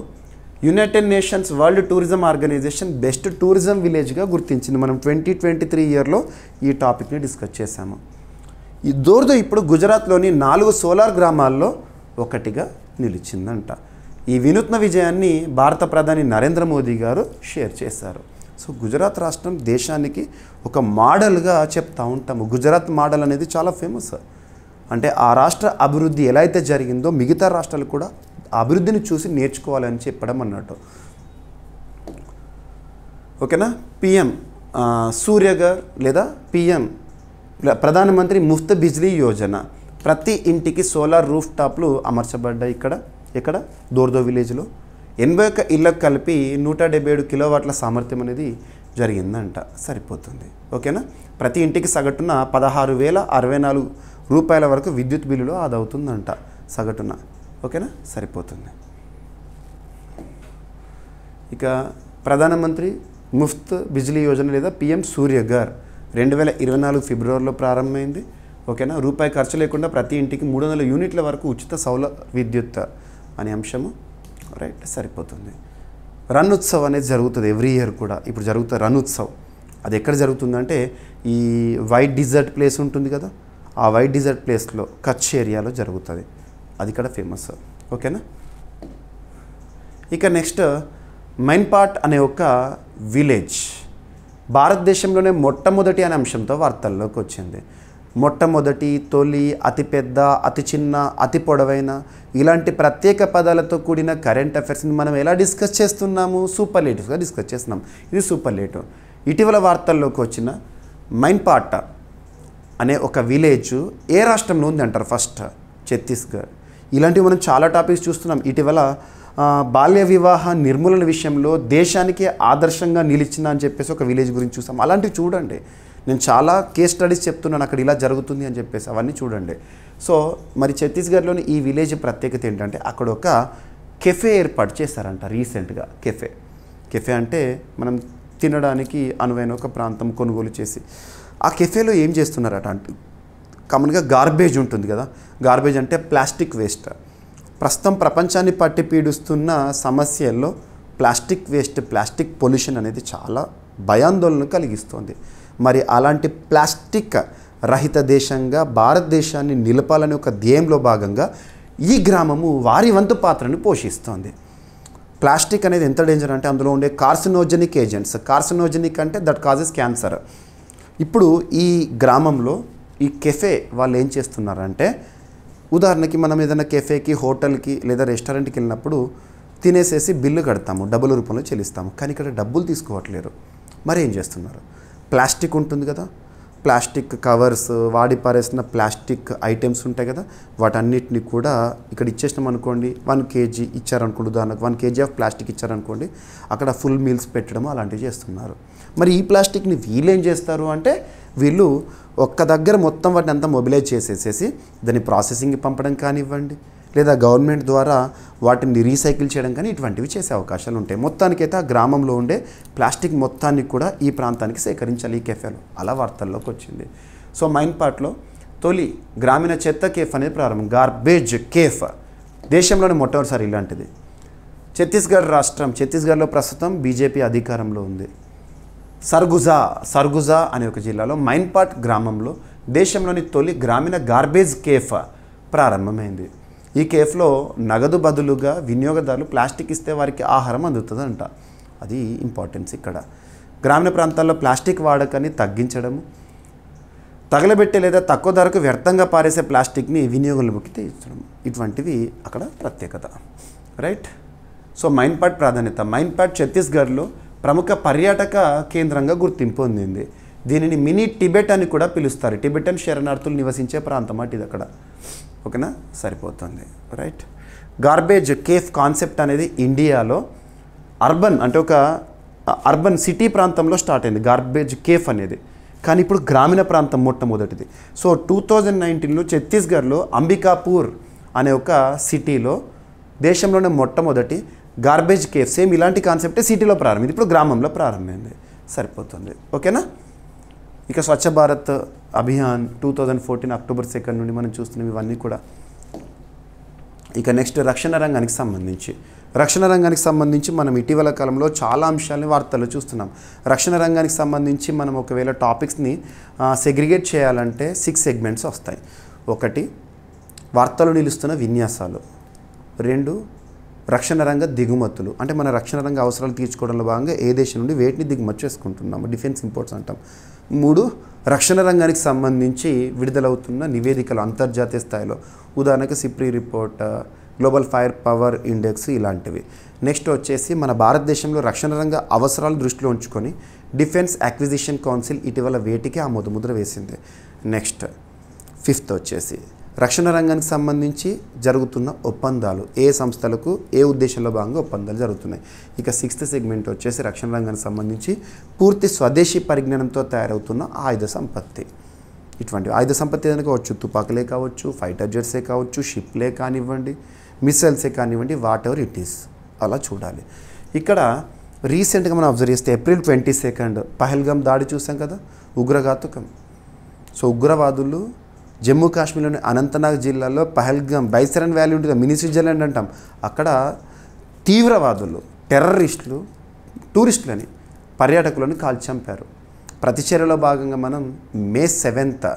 United Nations World Tourism Organization best tourism విలేజ్గా గుర్తించింది. మనం 2023 ఇయర్లో ఈ టాపిక్ని డిస్కస్ చేశాము. ఈ దోర్దో ఇప్పుడు గుజరాత్లోని 4 సోలార్ గ్రామాల్లో ఒకటిగా నిలిచిందంట. ఈ వినూత్న విజయాన్ని భారత ప్రధాని నరేంద్ర మోదీ గారు షేర్ చేశారు. సో గుజరాత్ రాష్ట్రం దేశానికి ఒక మోడల్గా చెప్తూ ఉంటాము. గుజరాత్ మోడల్ అనేది చాలా ఫేమస్. అంటే ఆ రాష్ట్ర అభివృద్ధి ఎలా అయితే జరిగిందో మిగతా రాష్ట్రాలు కూడా అభివృద్ధిని చూసి నేర్చుకోవాలని చెప్పడం అన్నట్టు. ఓకేనా. పిఎం సూర్య గారు లేదా పిఎం ప్రధానమంత్రి ముఫ్త్ బిజ్లీ యోజన, ప్రతి ఇంటికి సోలార్ రూఫ్ టాప్లు అమర్చబడ్డాయి. ఇక్కడ దోర్దో విలేజ్లో 81 ఇళ్ళకు కలిపి 177 కిలోవాట్ల సామర్థ్యం అనేది జరిగిందంట. సరిపోతుంది. ఓకేనా. ప్రతి ఇంటికి సగటున 16,064 రూపాయల వరకు విద్యుత్ బిల్లులో ఆదా అవుతుందంట సగటున. ఓకేనా, సరిపోతుంది. ఇక ప్రధానమంత్రి ముఫ్త్ బిజ్లీ యోజన లేదా పిఎం సూర్య గార్ 2024 ఫిబ్రవరిలో ప్రారంభమైంది. ఓకేనా. రూపాయి ఖర్చు లేకుండా ప్రతి ఇంటికి 300 యూనిట్ల వరకు ఉచిత సౌల విద్యుత్ అనే అంశము. రైట్, సరిపోతుంది. రన్ ఉత్సవ్ అనేది జరుగుతుంది ఎవ్రీ ఇయర్ కూడా. ఇప్పుడు జరుగుతుంది రన్ ఉత్సవ్. అది ఎక్కడ జరుగుతుందంటే ఈ వైట్ డిజర్ట్ ప్లేస్ ఉంటుంది కదా, ఆ వైట్ డిజర్ట్ ప్లేస్లో కచ్ ఏరియాలో జరుగుతుంది. అది ఇక్కడ ఫేమస్. ఓకేనా. ఇక నెక్స్ట్ మైన్పాట్ అనే ఒక విలేజ్ భారతదేశంలోనే మొట్టమొదటి అనే అంశంతో వార్తల్లోకి వచ్చింది. మొట్టమొదటి, తొలి, అతిపెద్ద, అతి చిన్న, అతి పొడవైన ఇలాంటి ప్రత్యేక పదాలతో కూడిన కరెంట్ అఫైర్స్ని మనం ఎలా డిస్కస్ చేస్తున్నాము, సూపర్లేటివ్స్గా డిస్కస్ చేస్తున్నాం. ఇది సూపర్లేటివ్. ఇటీవల వార్తల్లోకి వచ్చిన మైన్పాట్ అనే ఒక విలేజ్ ఏ రాష్ట్రంలో ఉంది అంటారు? ఫస్ట్ ఛత్తీస్గఢ్. ఇలాంటివి మనం చాలా టాపిక్స్ చూస్తున్నాం. ఇటీవల బాల్య వివాహ నిర్మూలన విషయంలో దేశానికి ఆదర్శంగా నిలిచిన అని చెప్పేసి ఒక విలేజ్ గురించి చూస్తాం. అలాంటివి చూడండి. నేను చాలా కేస్ స్టడీస్ చెప్తున్నాను, అక్కడ ఇలా జరుగుతుంది అని చెప్పేసి అవన్నీ చూడండి. సో మరి ఛత్తీస్గఢ్లోని ఈ విలేజ్ ప్రత్యేకత ఏంటంటే అక్కడ ఒక కెఫే ఏర్పాటు చేశారంట రీసెంట్గా. కెఫే అంటే మనం తినడానికి అనువైన ఒక ప్రాంతం కొనుగోలు చేసి ఆ కెఫేలో ఏం చేస్తున్నారట అంటే కామన్గా గార్బేజ్ ఉంటుంది కదా, గార్బేజ్ అంటే ప్లాస్టిక్ వేస్ట్. ప్రస్తుతం ప్రపంచాన్ని పట్టి పీడిస్తున్న సమస్యల్లో ప్లాస్టిక్ వేస్ట్, ప్లాస్టిక్ పొల్యూషన్ అనేది చాలా భయాందోళన కలిగిస్తుంది. మరి అలాంటి ప్లాస్టిక్ రహిత దేశంగా భారతదేశాన్ని నిలపాలనే ఒక ధ్యేయంలో భాగంగా ఈ గ్రామము వారి వంతు పాత్రను పోషిస్తోంది. ప్లాస్టిక్ అనేది ఎంత డేంజర్ అంటే అందులో ఉండే కార్సినోజెనిక్ ఏజెంట్స్, కార్సినోజెనిక్ అంటే దట్ కాజెస్ క్యాన్సర్. ఇప్పుడు ఈ గ్రామంలో ఈ కెఫే వాళ్ళు ఏం చేస్తున్నారంటే, ఉదాహరణకి మనం ఏదైనా కెఫేకి, హోటల్కి లేదా రెస్టారెంట్కి వెళ్ళినప్పుడు తినేసేసి బిల్లు కడతాము, డబ్బుల రూపంలో చెల్లిస్తాము. కానీ ఇక్కడ డబ్బులు తీసుకోవట్లేరు. మరి ఏం చేస్తున్నారు? ప్లాస్టిక్ ఉంటుంది కదా, ప్లాస్టిక్ కవర్స్, వాడి పారేసిన ప్లాస్టిక్ ఐటమ్స్ ఉంటాయి కదా, వాటన్నిటిని కూడా ఇక్కడ ఇచ్చేసినాం అనుకోండి. 1 kg ఇచ్చారనుకోండి, ఉదాహరణకు 1 kg ఆఫ్ ప్లాస్టిక్ ఇచ్చారనుకోండి, అక్కడ ఫుల్ మీల్స్ పెట్టడం అలాంటివి చేస్తున్నారు. మరి ఈ ప్లాస్టిక్ని వీళ్ళు ఏం చేస్తారు అంటే, వీళ్ళు ఒక్క దగ్గర మొత్తం వాటిని అంతా మొబిలైజ్ చేసేసేసి దాన్ని ప్రాసెసింగ్కి పంపడం కానివ్వండి, లేదా గవర్నమెంట్ ద్వారా వాటిని రీసైకిల్ చేయడం కానీ ఇటువంటివి చేసే అవకాశాలు ఉంటాయి. మొత్తానికైతే ఆ గ్రామంలో ఉండే ప్లాస్టిక్ మొత్తాన్ని కూడా ఈ ప్రాంతానికి సేకరించాలి ఈ కెఫేలో. అలా వార్తల్లోకి వచ్చింది. సో మైన్పాట్లో తొలి గ్రామీణ చెత్త కేఫ్ అనేది ప్రారంభం, గార్బేజ్ కేఫ్. దేశంలోనే మొట్టమొదటిసారి ఇలాంటిది. ఛత్తీస్గఢ్లో ప్రస్తుతం బీజేపీ అధికారంలో ఉంది. సర్గుజా అనే ఒక జిల్లాలో మైన్పాట్ గ్రామంలో దేశంలోని తొలి గ్రామీణ గార్బేజ్ కేఫ్ ప్రారంభమైంది. ఈ కేఫ్లో నగదు బదులుగా వినియోగదారులు ప్లాస్టిక్ ఇస్తే వారికి ఆహారం అందుతుందంట. అది ఇంపార్టెన్స్ ఇక్కడ. గ్రామీణ ప్రాంతాల్లో ప్లాస్టిక్ వాడకాన్ని తగ్గించడము, తగలబెట్టే లేదా తక్కువ ధరకు వ్యర్థంగా పారేసే ప్లాస్టిక్ని వినియోగంలోకి తీర్చడం, ఇటువంటివి అక్కడ ప్రత్యేకత. రైట్. సో మైన్పాట్ ప్రాధాన్యత. మైన్పాట్ ఛత్తీస్గఢ్లో ప్రముఖ పర్యాటక కేంద్రంగా గుర్తింపు పొందింది. దీనిని మినీ టిబెట్ అని కూడా పిలుస్తారు. టిబెటన్ శరణార్థులు నివసించే ప్రాంతం అటు ఇది అక్కడ. ఓకేనా, సరిపోతుంది. రైట్. గార్బేజ్ కేఫ్ కాన్సెప్ట్ అనేది ఇండియాలో అర్బన్ సిటీ ప్రాంతంలో స్టార్ట్ అయింది గార్బేజ్ కేఫ్ అనేది. కానీ ఇప్పుడు గ్రామీణ ప్రాంతం మొట్టమొదటిది. సో 2019లో ఛత్తీస్గఢ్లో అంబికాపూర్ అనే ఒక సిటీలో దేశంలోనే మొట్టమొదటి గార్బేజ్ కేఫ్, సేమ్ ఇలాంటి కాన్సెప్టే సిటీలో ప్రారంభమైంది, ఇప్పుడు గ్రామంలో ప్రారంభమైంది. సరిపోతుంది. ఓకేనా. ఇక స్వచ్ఛ భారత్ అభియాన్ 2014 అక్టోబర్ 2 నుండి మనం చూస్తున్నాం ఇవన్నీ కూడా. ఇక నెక్స్ట్ రక్షణ రంగానికి సంబంధించి మనం ఇటీవల కాలంలో చాలా అంశాలని వార్తల్లో చూస్తున్నాం. రక్షణ రంగానికి సంబంధించి మనం ఒకవేళ టాపిక్స్ని సెగ్రిగేట్ చేయాలంటే 6 సెగ్మెంట్స్ వస్తాయి. 1 వార్తలు నిలుస్తున్న విన్యాసాలు, 2 రక్షణ రంగ దిగుమతులు, అంటే మన రక్షణ రంగ అవసరాలు తీర్చుకోవడంలో భాగంగా ఏ దేశం నుండి వేటిని దిగుమతి చేసుకుంటున్నాము, డిఫెన్స్ ఇంపోర్ట్స్ అంటాం. 3 రక్షణ రంగానికి సంబంధించి విడుదలవుతున్న నివేదికలు అంతర్జాతీయ స్థాయిలో, ఉదాహరణకు SIPRI report, global fire power index ఇలాంటివి. నెక్స్ట్ వచ్చేసి మన భారతదేశంలో రక్షణ రంగ అవసరాలు దృష్టిలో ఉంచుకొని డిఫెన్స్ అక్విజిషన్ కౌన్సిల్ ఇటీవల వేటికి ఆమోదముద్ర వేసింది. నెక్స్ట్ 5th వచ్చేసి రక్షణ రంగానికి సంబంధించి జరుగుతున్న ఒప్పందాలు, ఏ సంస్థలకు ఏ ఉద్దేశంలో భాగంగా ఒప్పందాలు జరుగుతున్నాయి. ఇక 6th సెగ్మెంట్ వచ్చేసి రక్షణ రంగానికి సంబంధించి పూర్తి స్వదేశీ పరిజ్ఞానంతో తయారవుతున్న ఆయుధ సంపత్తి. ఇటువంటి ఆయుధ సంపత్తి ఏదైనా కావచ్చు, తుపాకులే కావచ్చు, ఫైటర్ జెట్సే కావచ్చు, షిప్లే కానివ్వండి, మిసైల్సే కానివ్వండి, వాట్ ఎవర్ ఇట్ ఈస్, అలా చూడాలి. ఇక్కడ రీసెంట్గా మనం అబ్జర్వ్ చేస్తే April 22 పహల్గామ్ దాడి చూసాం కదా, ఉగ్రఘాతుకం. సో ఉగ్రవాదులు జమ్మూ కాశ్మీర్లోని అనంతనాగ్ జిల్లాలో పహల్గామ్, బైసరన్ వ్యాలీ ఉంటుంది, మినీ స్విట్జర్లాండ్ అంటాం, అక్కడ తీవ్రవాదులు, టెర్రరిస్టులు టూరిస్టులని, పర్యాటకులను కాల్చి చంపారు. ప్రతిచర్యలో భాగంగా మనం మే 7th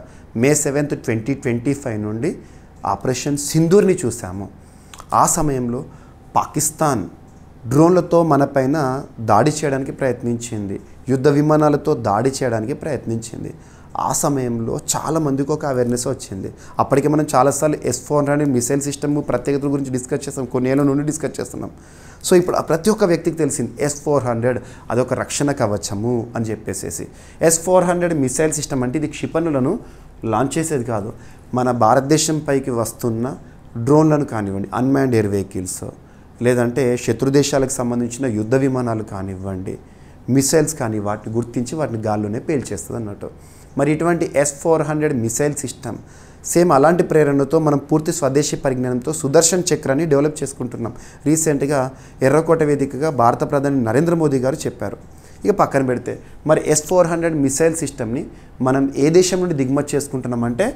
2025 నుండి ఆపరేషన్ సింధూర్ని చూసాము. ఆ సమయంలో పాకిస్తాన్ డ్రోన్లతో మనపైన దాడి చేయడానికి ప్రయత్నించింది, యుద్ధ విమానాలతో దాడి చేయడానికి ప్రయత్నించింది. ఆ సమయంలో చాలామందికి ఒక అవేర్నెస్ వచ్చింది. అప్పటికే మనం చాలాసార్లు S-400 మిసైల్ సిస్టమ్ ప్రత్యేకతల గురించి డిస్కస్ చేస్తాం, కొన్ని ఏళ్ళ నుండి డిస్కస్ చేస్తున్నాం. సో ఇప్పుడు ప్రతి ఒక్క వ్యక్తికి తెలిసింది S-400 అదొక రక్షణ కవచము అని చెప్పేసి. S-400 మిసైల్ సిస్టమ్ అంటే ఇది క్షిపణులను లాంచ్ చేసేది కాదు, మన భారతదేశం పైకి వస్తున్న డ్రోన్లను కానివ్వండి, అన్మాన్డ్ ఎయిర్ వెహికల్స్, లేదంటే శత్రు దేశాలకు సంబంధించిన యుద్ధ విమానాలు కానివ్వండి, మిసైల్స్ కానీ వాటిని గుర్తించి వాటిని గాల్లోనే పేల్చేస్తుంది అన్నట్టు. మరి ఇటువంటి S-400 మిసైల్ సిస్టమ్ సేమ్ అలాంటి ప్రేరణతో మనం పూర్తి స్వదేశీ పరిజ్ఞానంతో సుదర్శన్ చక్రాన్ని డెవలప్ చేసుకుంటున్నాం. రీసెంట్గా ఎర్రకోట వేదికగా భారత ప్రధాని నరేంద్ర మోదీ గారు చెప్పారు. ఇక పక్కన పెడితే మరి S-400 మిసైల్ సిస్టమ్ని మనం ఏ దేశం నుండి దిగుమతి చేసుకుంటున్నామంటే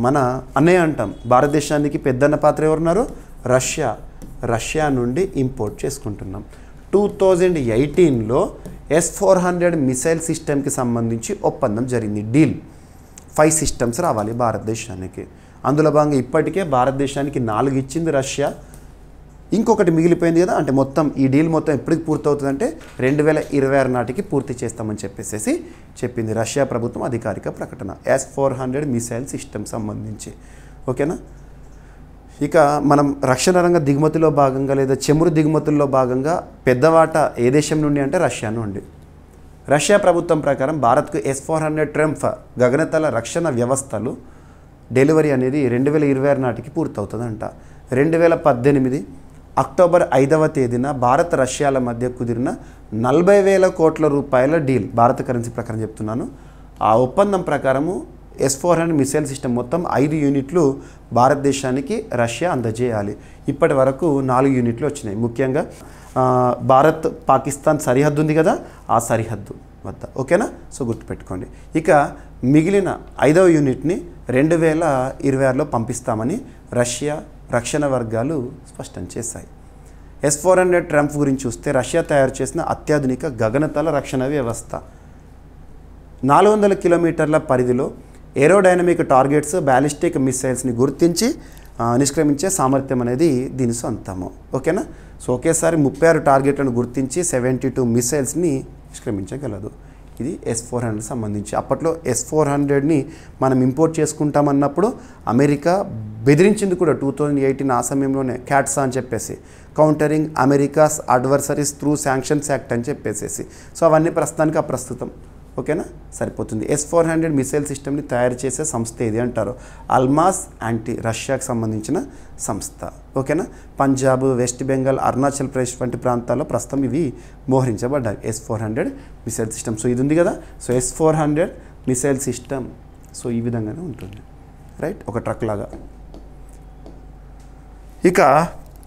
మన అన్నయ్య అంటాం, భారతదేశానికి పెద్దన్న పాత్ర ఎవరున్నారు, రష్యా నుండి ఇంపోర్ట్ చేసుకుంటున్నాం. 2018లో S-400 మిసైల్ సిస్టమ్కి సంబంధించి ఒప్పందం జరిగింది, డీల్. 5 సిస్టమ్స్ రావాలి భారతదేశానికి. అందులో భాగంగా ఇప్పటికే భారతదేశానికి 4 ఇచ్చింది రష్యా, ఇంకొకటి మిగిలిపోయింది కదా, అంటే మొత్తం ఈ డీల్ మొత్తం ఎప్పటికి పూర్తవుతుందంటే 2026 నాటికి పూర్తి చేస్తామని చెప్పేసి చెప్పింది రష్యా ప్రభుత్వం అధికారిక ప్రకటన S-400 మిసైల్ సిస్టమ్ సంబంధించి. ఓకేనా. ఇక మనం రక్షణ రంగ దిగుమతిలో భాగంగా లేదా చమురు దిగుమతుల్లో భాగంగా పెద్దవాట ఏ దేశం నుండి అంటే రష్యా నుండి. రష్యా ప్రభుత్వం ప్రకారం భారత్కు S-400 ట్రంప్ గగనతల రక్షణ వ్యవస్థలు డెలివరీ అనేది 2026 నాటికి పూర్తవుతుందంట. 2018 అక్టోబర్ 5వ తేదీన భారత్ రష్యాల మధ్య కుదిరిన 40,000 కోట్ల రూపాయల డీల్, భారత కరెన్సీ ప్రకారం చెప్తున్నాను. ఆ ఒప్పందం ప్రకారము S-400 మిసైల్ సిస్టమ్ మొత్తం 5 యూనిట్లు భారతదేశానికి రష్యా అందజేయాలి. ఇప్పటి వరకు 4 యూనిట్లు వచ్చినాయి. ముఖ్యంగా భారత్ పాకిస్తాన్ సరిహద్దు ఉంది కదా, ఆ సరిహద్దు వద్ద. ఓకేనా. సో గుర్తుపెట్టుకోండి. ఇక మిగిలిన 5వ యూనిట్ని 2026లో పంపిస్తామని రష్యా రక్షణ వర్గాలు స్పష్టం చేశాయి. S-400 ట్రంప్ గురించి చూస్తే రష్యా తయారు చేసిన అత్యాధునిక గగనతల రక్షణ వ్యవస్థ 400 కిలోమీటర్ల పరిధిలో ఏరోడైనమిక్ టార్గెట్స్, బ్యాలిస్టిక్ మిసైల్స్ని గుర్తించి నిష్క్రమించే సామర్థ్యం అనేది దీని సొంతము. ఓకేనా. సో ఒకేసారి 36 టార్గెట్లను గుర్తించి 72 మిసైల్స్ని నిష్క్రమించగలదు. ఇది S-400 సంబంధించి. అప్పట్లో S-400ని మనం ఇంపోర్ట్ చేసుకుంటామన్నప్పుడు అమెరికా బెదిరించింది కూడా 2018 ఆ సమయంలోనే, క్యాట్సా అని చెప్పేసి, Countering America's Adversaries Through Sanctions Act అని చెప్పేసి. సో అవన్నీ ప్రస్తుతానికి అప్రస్తుతం. ఓకేనా. సరిపోతుంది. S-400 మిసైల్ సిస్టమ్ని తయారు చేసే సంస్థ ఏది అంటారు, అల్మాస్ యాంటీ, రష్యాకు సంబంధించిన సంస్థ. ఓకేనా. పంజాబ్, వెస్ట్ బెంగాల్, అరుణాచల్ ప్రదేశ్ వంటి ప్రాంతాల్లో ప్రస్తుతం ఇవి మోహరించబడ్డాయి S-400 మిసైల్ సిస్టమ్. సో ఇది ఉంది కదా. So S-400 missile system so ఈ విధంగానే ఉంటుంది. రైట్, ఒక ట్రక్ లాగా. ఇక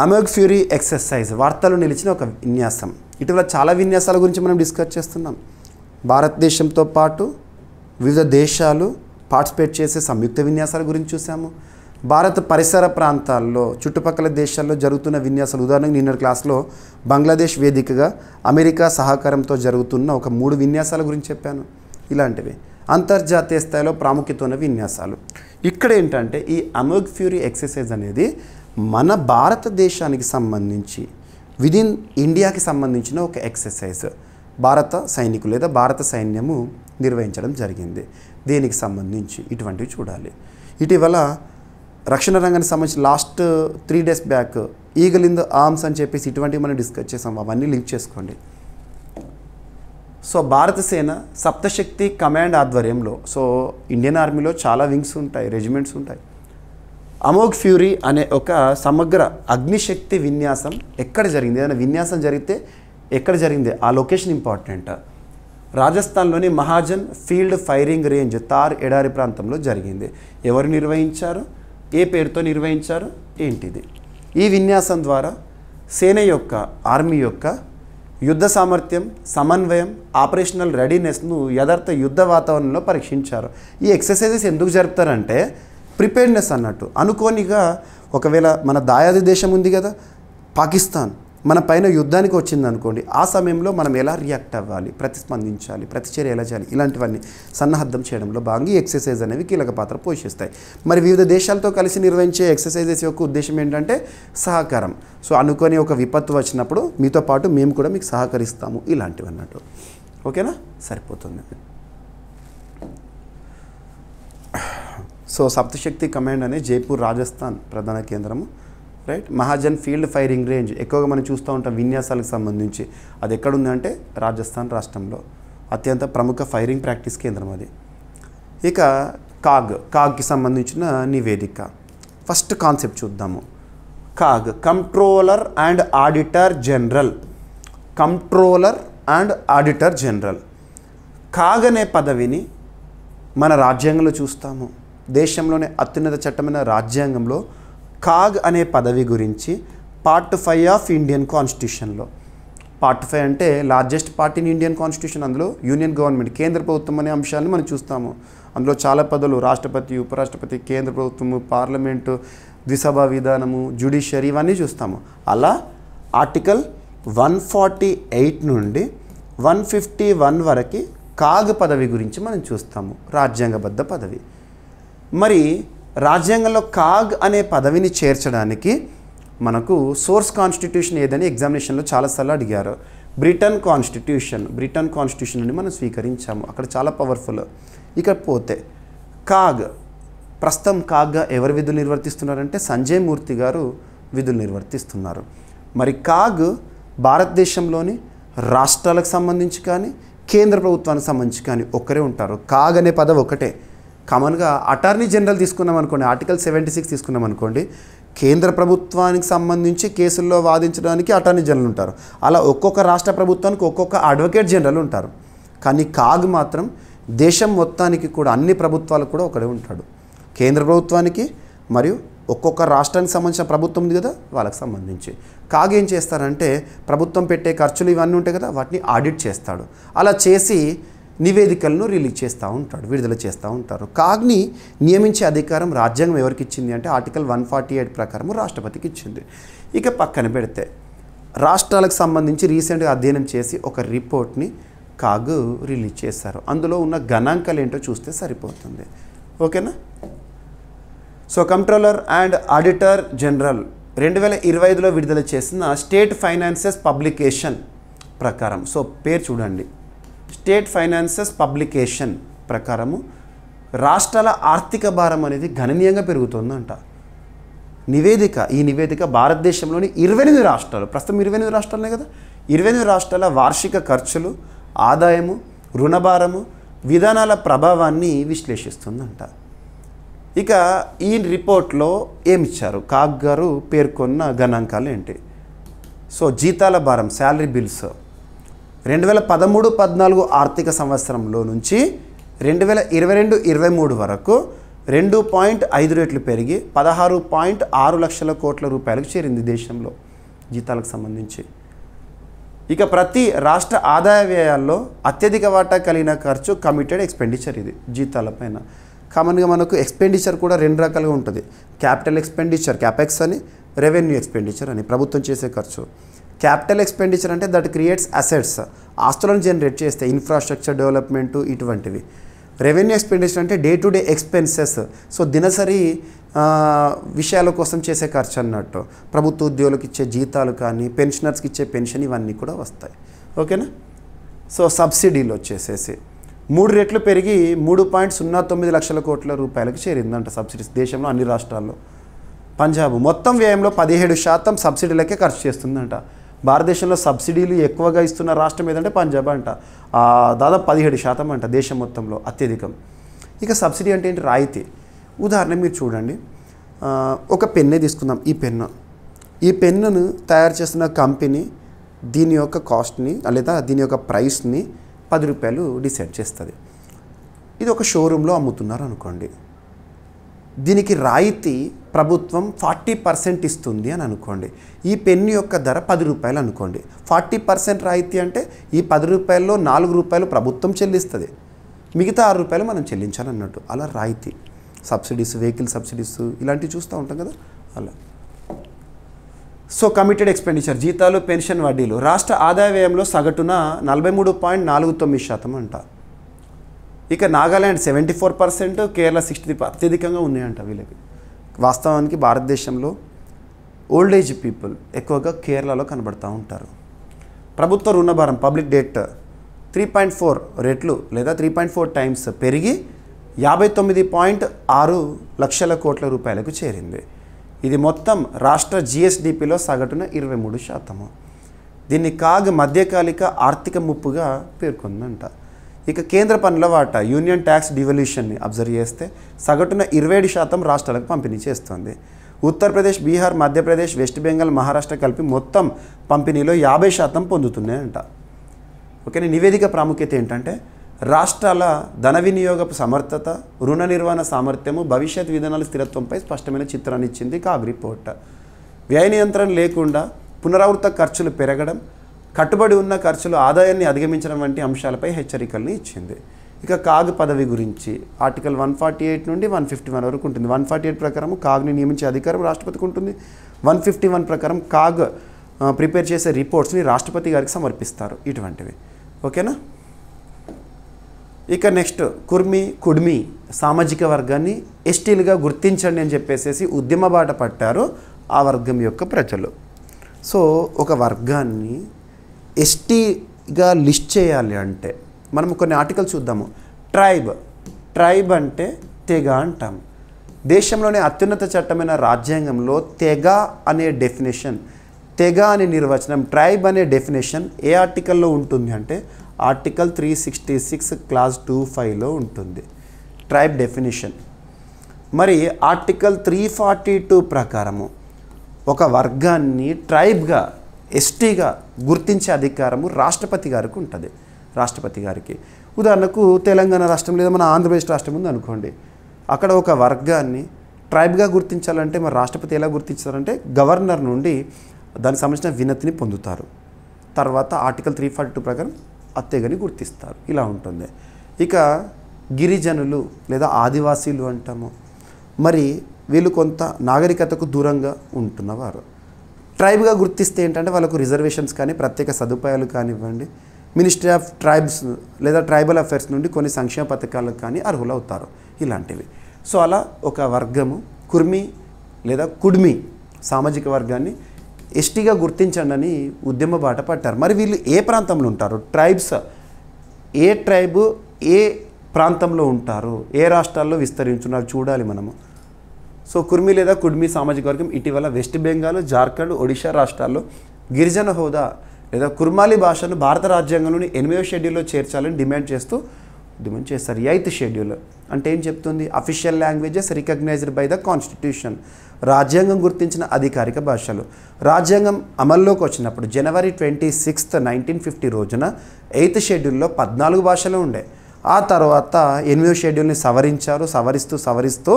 అమోగ్ ఫ్యూరీ ఎక్సర్సైజ్ వార్తలు నిలిచిన ఒక విన్యాసం. ఇటీవల చాలా విన్యాసాల గురించి మనం డిస్కస్ చేస్తున్నాం. భారతదేశంతో పాటు వివిధ దేశాలు పార్టిసిపేట్ చేసే సంయుక్త విన్యాసాల గురించి చూసాము. భారత పరిసర ప్రాంతాల్లో చుట్టుపక్కల దేశాల్లో జరుగుతున్న విన్యాసాలు, ఉదాహరణకు నిన్న క్లాస్లో బంగ్లాదేశ్ వేదికగా అమెరికా సహకారంతో జరుగుతున్న ఒక 3 విన్యాసాల గురించి చెప్పాను. ఇలాంటివి అంతర్జాతీయ స్థాయిలో ప్రాముఖ్యత ఉన్న విన్యాసాలు. ఇక్కడ ఏంటంటే ఈ అమోగ్ ఫ్యూరీ ఎక్సర్సైజ్ అనేది మన భారతదేశానికి సంబంధించి, విదిన్ ఇండియాకి సంబంధించిన ఒక ఎక్సర్సైజ్ భారత సైనికులు లేదా భారత సైన్యము నిర్వహించడం జరిగింది. దీనికి సంబంధించి ఇటువంటివి చూడాలి. ఇటీవల రక్షణ రంగానికి సంబంధించి last 3 days back eagle in the arms అని చెప్పేసి ఇటువంటివి మనం డిస్కస్ చేసాం. అవన్నీ లింక్ చేసుకోండి. సో భారత సేన సప్తశక్తి కమాండ్ ఆధ్వర్యంలో, సో ఇండియన్ ఆర్మీలో చాలా వింగ్స్ ఉంటాయి, రెజిమెంట్స్ ఉంటాయి. అమోగ్ ఫ్యూరీ అనే ఒక సమగ్ర అగ్నిశక్తి విన్యాసం ఎక్కడ జరిగింది, ఏదైనా విన్యాసం జరిగితే ఎక్కడ జరిగింది ఆ లొకేషన్ ఇంపార్టెంట్. రాజస్థాన్లోని మహాజన్ ఫీల్డ్ ఫైరింగ్ రేంజ్ తార్ ఎడారి ప్రాంతంలో జరిగింది. ఎవరు నిర్వహించారు, ఏ పేరుతో నిర్వహించారు, ఏంటిది? ఈ విన్యాసం ద్వారా సేన యొక్క, ఆర్మీ యొక్క యుద్ధ సామర్థ్యం, సమన్వయం, ఆపరేషనల్ రెడీనెస్ను యథార్థ యుద్ధ వాతావరణంలో పరీక్షించారు. ఈ ఎక్సర్సైజెస్ ఎందుకు జరుపుతారంటే ప్రిపేర్నెస్ అన్నట్టు. అనుకోనిగా ఒకవేళ మన దాయాది దేశం ఉంది కదా పాకిస్తాన్, మన పైన యుద్ధానికి వచ్చింది అనుకోండి, ఆ సమయంలో మనం ఎలా రియాక్ట్ అవ్వాలి, ప్రతిస్పందించాలి, ప్రతిచర్య ఎలా చేయాలి, ఇలాంటివన్నీ సన్నద్ధం చేయడంలో భాగంగా ఈ ఎక్సర్సైజ్ అనేవి కీలక పాత్ర పోషిస్తాయి. మరి వివిధ దేశాలతో కలిసి నిర్వహించే ఎక్సర్సైజెస్ యొక్క ఉద్దేశం ఏంటంటే సహకారం. సో అనుకోని ఒక విపత్తు వచ్చినప్పుడు మీతో పాటు మేము కూడా మీకు సహకరిస్తాము, ఇలాంటివి అన్నట్టు. ఓకేనా. సరిపోతుంది. సో సప్తశక్తి కమాండ్ అనే జైపూర్ రాజస్థాన్ ప్రధాన కేంద్రము. Right. Mahajan field firing range ఎక్కువగా మనం చూస్తూ ఉంటాం విన్యాసాలకు సంబంధించి. అది ఎక్కడుందంటే రాజస్థాన్ రాష్ట్రంలో అత్యంత ప్రముఖ ఫైరింగ్ ప్రాక్టీస్ కేంద్రం అది. ఇక కాగ్కి సంబంధించిన నివేదిక. ఫస్ట్ కాన్సెప్ట్ చూద్దాము. CAG controller and auditor general. Controller and auditor general. CAG అనే పదవిని మన రాజ్యాంగంలో చూస్తాము. దేశంలోనే అత్యున్నత చట్టమైన రాజ్యాంగంలో కాగ్ అనే పదవి గురించి పార్ట్ 5 ఆఫ్ ఇండియన్ కాన్స్టిట్యూషన్లో, పార్ట్ 5 అంటే largest part in Indian constitution, అందులో యూనియన్ గవర్నమెంట్, కేంద్ర ప్రభుత్వం అనే అంశాలను మనం చూస్తాము. అందులో చాలా పదవులు, రాష్ట్రపతి, ఉపరాష్ట్రపతి, కేంద్ర ప్రభుత్వము, పార్లమెంటు, ద్విసభ విధానము, జ్యుడిషియరీ, ఇవన్నీ చూస్తాము. అలా ఆర్టికల్ 148 నుండి 151 వరకు కాగ్ పదవి గురించి మనం చూస్తాము. రాజ్యాంగబద్ధ పదవి. మరి రాజ్యాంగంలో కాగ్ అనే పదవిని చేర్చడానికి మనకు సోర్స్ కాన్స్టిట్యూషన్ ఏదని ఎగ్జామినేషన్లో చాలాసార్లు అడిగారు. బ్రిటన్ కాన్స్టిట్యూషన్ అని మనం స్వీకరించాము, అక్కడ చాలా పవర్ఫుల్. ఇక పోతే కాగ్, ప్రస్తుతం కాగ్గా ఎవరు విధులు నిర్వర్తిస్తున్నారంటే సంజయ్ మూర్తి గారు విధులు నిర్వర్తిస్తున్నారు. మరి కాగ్ భారతదేశంలోని రాష్ట్రాలకు సంబంధించి కానీ కేంద్ర ప్రభుత్వానికి సంబంధించి కానీ ఒక్కరే ఉంటారు. కాగ్ అనే పదం ఒకటే. కామన్గా అటార్నీ జనరల్ తీసుకున్నాం అనుకోండి, ఆర్టికల్ 76 తీసుకున్నాం అనుకోండి, కేంద్ర ప్రభుత్వానికి సంబంధించి కేసుల్లో వాదించడానికి అటార్నీ జనరల్ ఉంటారు. అలా ఒక్కొక్క రాష్ట్ర ప్రభుత్వానికి ఒక్కొక్క అడ్వకేట్ జనరల్ ఉంటారు. కానీ కాగ్ మాత్రం దేశం మొత్తానికి కూడా అన్ని ప్రభుత్వాలకు కూడా ఒకడే ఉంటాడు. కేంద్ర ప్రభుత్వానికి మరియు ఒక్కొక్క రాష్ట్రానికి సంబంధించిన ప్రభుత్వం ఉంది కదా, వాళ్ళకి సంబంధించి కాగ్ ఏం చేస్తారంటే ప్రభుత్వం పెట్టే ఖర్చులు ఇవన్నీ ఉంటాయి కదా, వాటిని ఆడిట్ చేస్తాడు. అలా చేసి నివేదికలను రిలీజ్ చేస్తూ ఉంటాడు, విడుదల చేస్తూ ఉంటారు. కాగ్ని నియమించే అధికారం రాజ్యాంగం ఎవరికి ఇచ్చింది అంటే ఆర్టికల్ 148 ప్రకారం రాష్ట్రపతికి ఇచ్చింది. ఇక పక్కన పెడితే రాష్ట్రాలకు సంబంధించి రీసెంట్గా అధ్యయనం చేసి ఒక రిపోర్ట్ని కాగ్ రిలీజ్ చేశారు. అందులో ఉన్న గణాంకాలు ఏంటో చూస్తే సరిపోతుంది. ఓకేనా? So controller and auditor general 2025లో విడుదల చేసిన స్టేట్ ఫైనాన్సెస్ పబ్లికేషన్ ప్రకారం, సో పేరు చూడండి, స్టేట్ ఫైనాన్సెస్ పబ్లికేషన్ ప్రకారము రాష్ట్రాల ఆర్థిక భారం అనేది గణనీయంగా పెరుగుతుందంట. ఈ నివేదిక భారతదేశంలోని 28 రాష్ట్రాలు, ప్రస్తుతం 28 రాష్ట్రాలనే కదా, 28 రాష్ట్రాల వార్షిక ఖర్చులు, ఆదాయము, రుణభారము, విధానాల ప్రభావాన్ని విశ్లేషిస్తుందంట. ఇక ఈ రిపోర్ట్లో ఏమిచ్చారు, కాగ్ గారు పేర్కొన్న గణాంకాలు ఏంటి? సో జీతాల భారం, శాలరీ బిల్స్ 2013-14 ఆర్థిక సంవత్సరంలో నుంచి 2022-23 వరకు 2.5 రెట్లు పెరిగి 16.6 లక్షల కోట్ల రూపాయలకు చేరింది దేశంలో జీతాలకు సంబంధించి. ఇక ప్రతి రాష్ట్ర ఆదాయ వ్యయాల్లో అత్యధిక వాటా కలిగిన ఖర్చు కమిటెడ్ ఎక్స్పెండిచర్. ఇది జీతాలపైన. కామన్గా మనకు ఎక్స్పెండిచర్ కూడా 2 రకాలుగా ఉంటుంది. క్యాపిటల్ ఎక్స్పెండిచర్, క్యాపెక్స్ అని, రెవెన్యూ ఎక్స్పెండిచర్ అని, ప్రభుత్వం చేసే ఖర్చు. క్యాపిటల్ ఎక్స్పెండిచర్ అంటే దట్ క్రియేట్స్ అసెట్స్, ఆస్తులను జనరేట్ చేస్తే, ఇన్ఫ్రాస్ట్రక్చర్ డెవలప్మెంటు ఇటువంటివి. రెవెన్యూ ఎక్స్పెండిచర్ అంటే day to day expenses, so దినసరి విషయాల కోసం చేసే ఖర్చు అన్నట్టు. ప్రభుత్వ ఉద్యోగులకు ఇచ్చే జీతాలు కానీ, పెన్షనర్స్కి ఇచ్చే పెన్షన్ ఇవన్నీ కూడా వస్తాయి. ఓకేనా? సో సబ్సిడీలు వచ్చేసేసి 3 రెట్లు పెరిగి 3.09 లక్షల కోట్ల రూపాయలకు చేరిందంట సబ్సిడీస్ దేశంలో అన్ని రాష్ట్రాల్లో. పంజాబ్ మొత్తం వ్యయంలో 17% సబ్సిడీలకే ఖర్చు చేస్తుందంట. భారతదేశంలో సబ్సిడీలు ఎక్కువగా ఇస్తున్న రాష్ట్రం ఏదంటే పంజాబ్ అంట. దాదాపు 17% అంట దేశం మొత్తంలో అత్యధికం. ఇక సబ్సిడీ అంటే ఏంటి? రాయితీ. ఉదాహరణ మీరు చూడండి, ఒక పెన్నే తీసుకుందాం. ఈ పెన్నును తయారు చేస్తున్న కంపెనీ దీని యొక్క కాస్ట్ని లేదా దీని యొక్క ప్రైస్ని 10 రూపాయలు డిసైడ్ చేస్తుంది. ఇది ఒక షోరూంలో అమ్ముతున్నారు అనుకోండి, దీనికి రాయితీ ప్రభుత్వం 40% ఇస్తుంది అని అనుకోండి. ఈ పెన్ను యొక్క ధర 10 రూపాయలు అనుకోండి. 40% రాయితీ అంటే ఈ 10 రూపాయల్లో 4 రూపాయలు ప్రభుత్వం చెల్లిస్తుంది, మిగతా 6 రూపాయలు మనం చెల్లించాలన్నట్టు. అలా రాయితీ. సబ్సిడీస్, వెహికల్ సబ్సిడీస్ ఇలాంటివి చూస్తూ ఉంటాం కదా, అలా. సో కమిటెడ్ ఎక్స్పెండిచర్, జీతాలు, పెన్షన్, వడ్డీలు రాష్ట్ర ఆదాయ వ్యయంలో సగటున 43.49% అంట. ఇక నాగాల్యాండ్ 74%, కేరళ 60% అత్యధికంగా ఉన్నాయంట వీళ్ళకి. వాస్తవానికి భారతదేశంలో ఓల్డ్ ఏజ్ పీపుల్ ఎక్కువగా కేరళలో కనబడుతూ ఉంటారు. ప్రభుత్వ రుణభారం, పబ్లిక్ డెట్ 3.4 రెట్లు లేదా 3.4 టైమ్స్ పెరిగి 59.6 లక్షల కోట్ల రూపాయలకు చేరింది. ఇది మొత్తం రాష్ట్ర జిఎస్డిపిలో సగటున 23%. దీన్ని కాగ్ మధ్యకాలిక ఆర్థిక ముప్పుగా పేర్కొందంట. ఇక కేంద్ర పన్నుల వాటా, యూనియన్ ట్యాక్స్ డివల్యూషన్ని అబ్జర్వ్ చేస్తే సగటున 27% రాష్ట్రాలకు పంపిణీ చేస్తుంది. ఉత్తరప్రదేశ్, బీహార్, మధ్యప్రదేశ్, వెస్ట్ బెంగాల్, మహారాష్ట్ర కలిపి మొత్తం పంపిణీలో 50% పొందుతున్నాయంట. ఓకే, నివేదిక ప్రాముఖ్యత ఏంటంటే రాష్ట్రాల ధన వినియోగపు సమర్థత, రుణ నిర్వహణ సామర్థ్యము, భవిష్యత్ విధానాల స్థిరత్వంపై స్పష్టమైన చిత్రాన్ని ఇచ్చింది కాగ్ రిపోర్ట్. వ్యయ నియంత్రణ లేకుండా పునరావృత ఖర్చులు పెరగడం, కట్టుబడి ఉన్న ఖర్చులు ఆదాయాన్ని అధిగమించడం వంటి అంశాలపై హెచ్చరికల్ని ఇచ్చింది. ఇక కాగ్ పదవి గురించి ఆర్టికల్ 148 నుండి 151 వరకు ఉంటుంది. 148 ప్రకారం కాగ్ని నియమించే అధికారం రాష్ట్రపతికి ఉంటుంది. 151 ప్రకారం కాగ్ ప్రిపేర్ చేసే రిపోర్ట్స్ని రాష్ట్రపతి గారికి సమర్పిస్తారు. ఇటువంటివి. ఓకేనా? ఇక నెక్స్ట్ కుర్మి సామాజిక వర్గాన్ని ఎస్టీలుగా గుర్తించండి అని చెప్పేసి ఉద్యమ బాట పట్టారు ఆ వర్గం యొక్క ప్రజలు. సో ఒక వర్గాన్ని ఎస్టీగా లిస్ట్ చేయాలి అంటే మనం కొన్ని ఆర్టికల్స్ చూద్దాము. ట్రైబ్ అంటే తెగ అంటాం. దేశంలోనే అత్యున్నత చట్టమైన రాజ్యాంగంలో తెగ అనే డెఫినేషన్, తెగ అనే నిర్వచనం, ట్రైబ్ అనే డెఫినేషన్ ఏ ఆర్టికల్లో ఉంటుంది అంటే ఆర్టికల్ 366 క్లాస్ 2(5)లో ఉంటుంది ట్రైబ్ డెఫినేషన్. మరి ఆర్టికల్ 342 ప్రకారము ఒక వర్గాన్ని ట్రైబ్గా, ఎస్టీగా గుర్తించే అధికారము రాష్ట్రపతి గారికి ఉంటుంది. రాష్ట్రపతి గారికి ఉదాహరణకు తెలంగాణ రాష్ట్రం లేదా మన ఆంధ్రప్రదేశ్ రాష్ట్రం ఉంది అనుకోండి, అక్కడ ఒక వర్గాన్ని ట్రైబ్గా గుర్తించాలంటే మరి రాష్ట్రపతి ఎలా గుర్తించారంటే గవర్నర్ నుండి దానికి సంబంధించిన వినతిని పొందుతారు. తర్వాత ఆర్టికల్ 342 ప్రకారం అత్తెగని గుర్తిస్తారు. ఇలా ఉంటుంది. ఇక గిరిజనులు లేదా ఆదివాసీలు అంటాము. మరి వీళ్ళు కొంత నాగరికతకు దూరంగా ఉంటున్నవారు. ట్రైబ్గా గుర్తిస్తే ఏంటంటే వాళ్ళకు రిజర్వేషన్స్ కానీ ప్రత్యేక సదుపాయాలు కానివ్వండి, మినిస్ట్రీ ఆఫ్ ట్రైబ్స్ లేదా ట్రైబల్ అఫైర్స్ నుండి కొన్ని సంక్షేమ పథకాలకు కానీ అర్హులవుతారు. ఇలాంటివి. సో అలా ఒక వర్గము కుర్మి లేదా కుడ్మి సామాజిక వర్గాన్ని ఎస్టీగా గుర్తించండి అని ఉద్యమ బాట పట్టారు. మరి వీళ్ళు ఏ ప్రాంతంలో ఉంటారు? ట్రైబ్స్ ఏ ట్రైబు ఏ ప్రాంతంలో ఉంటారు, ఏ రాష్ట్రాల్లో విస్తరించున్నారు చూడాలి మనము. సో కుర్మి లేదా కుడ్మి సామాజిక వర్గం ఇటీవల వెస్ట్ బెంగాల్, జార్ఖండ్, ఒడిషా రాష్ట్రాల్లో గిరిజన హోదా లేదా కుర్మాలి భాషను భారత రాజ్యాంగంలోని 8వ షెడ్యూల్లో చేర్చాలని డిమాండ్ చేస్తారు. 8th షెడ్యూల్ అంటే ఏం చెప్తుంది? Official languages recognised by the constitution, రాజ్యాంగం గుర్తించిన అధికారిక భాషలు. రాజ్యాంగం అమల్లోకి వచ్చినప్పుడు జనవరి 26, 1950 రోజున 8th షెడ్యూల్లో 14 భాషలు ఉండే. ఆ తర్వాత 8వ షెడ్యూల్ని సవరిస్తూ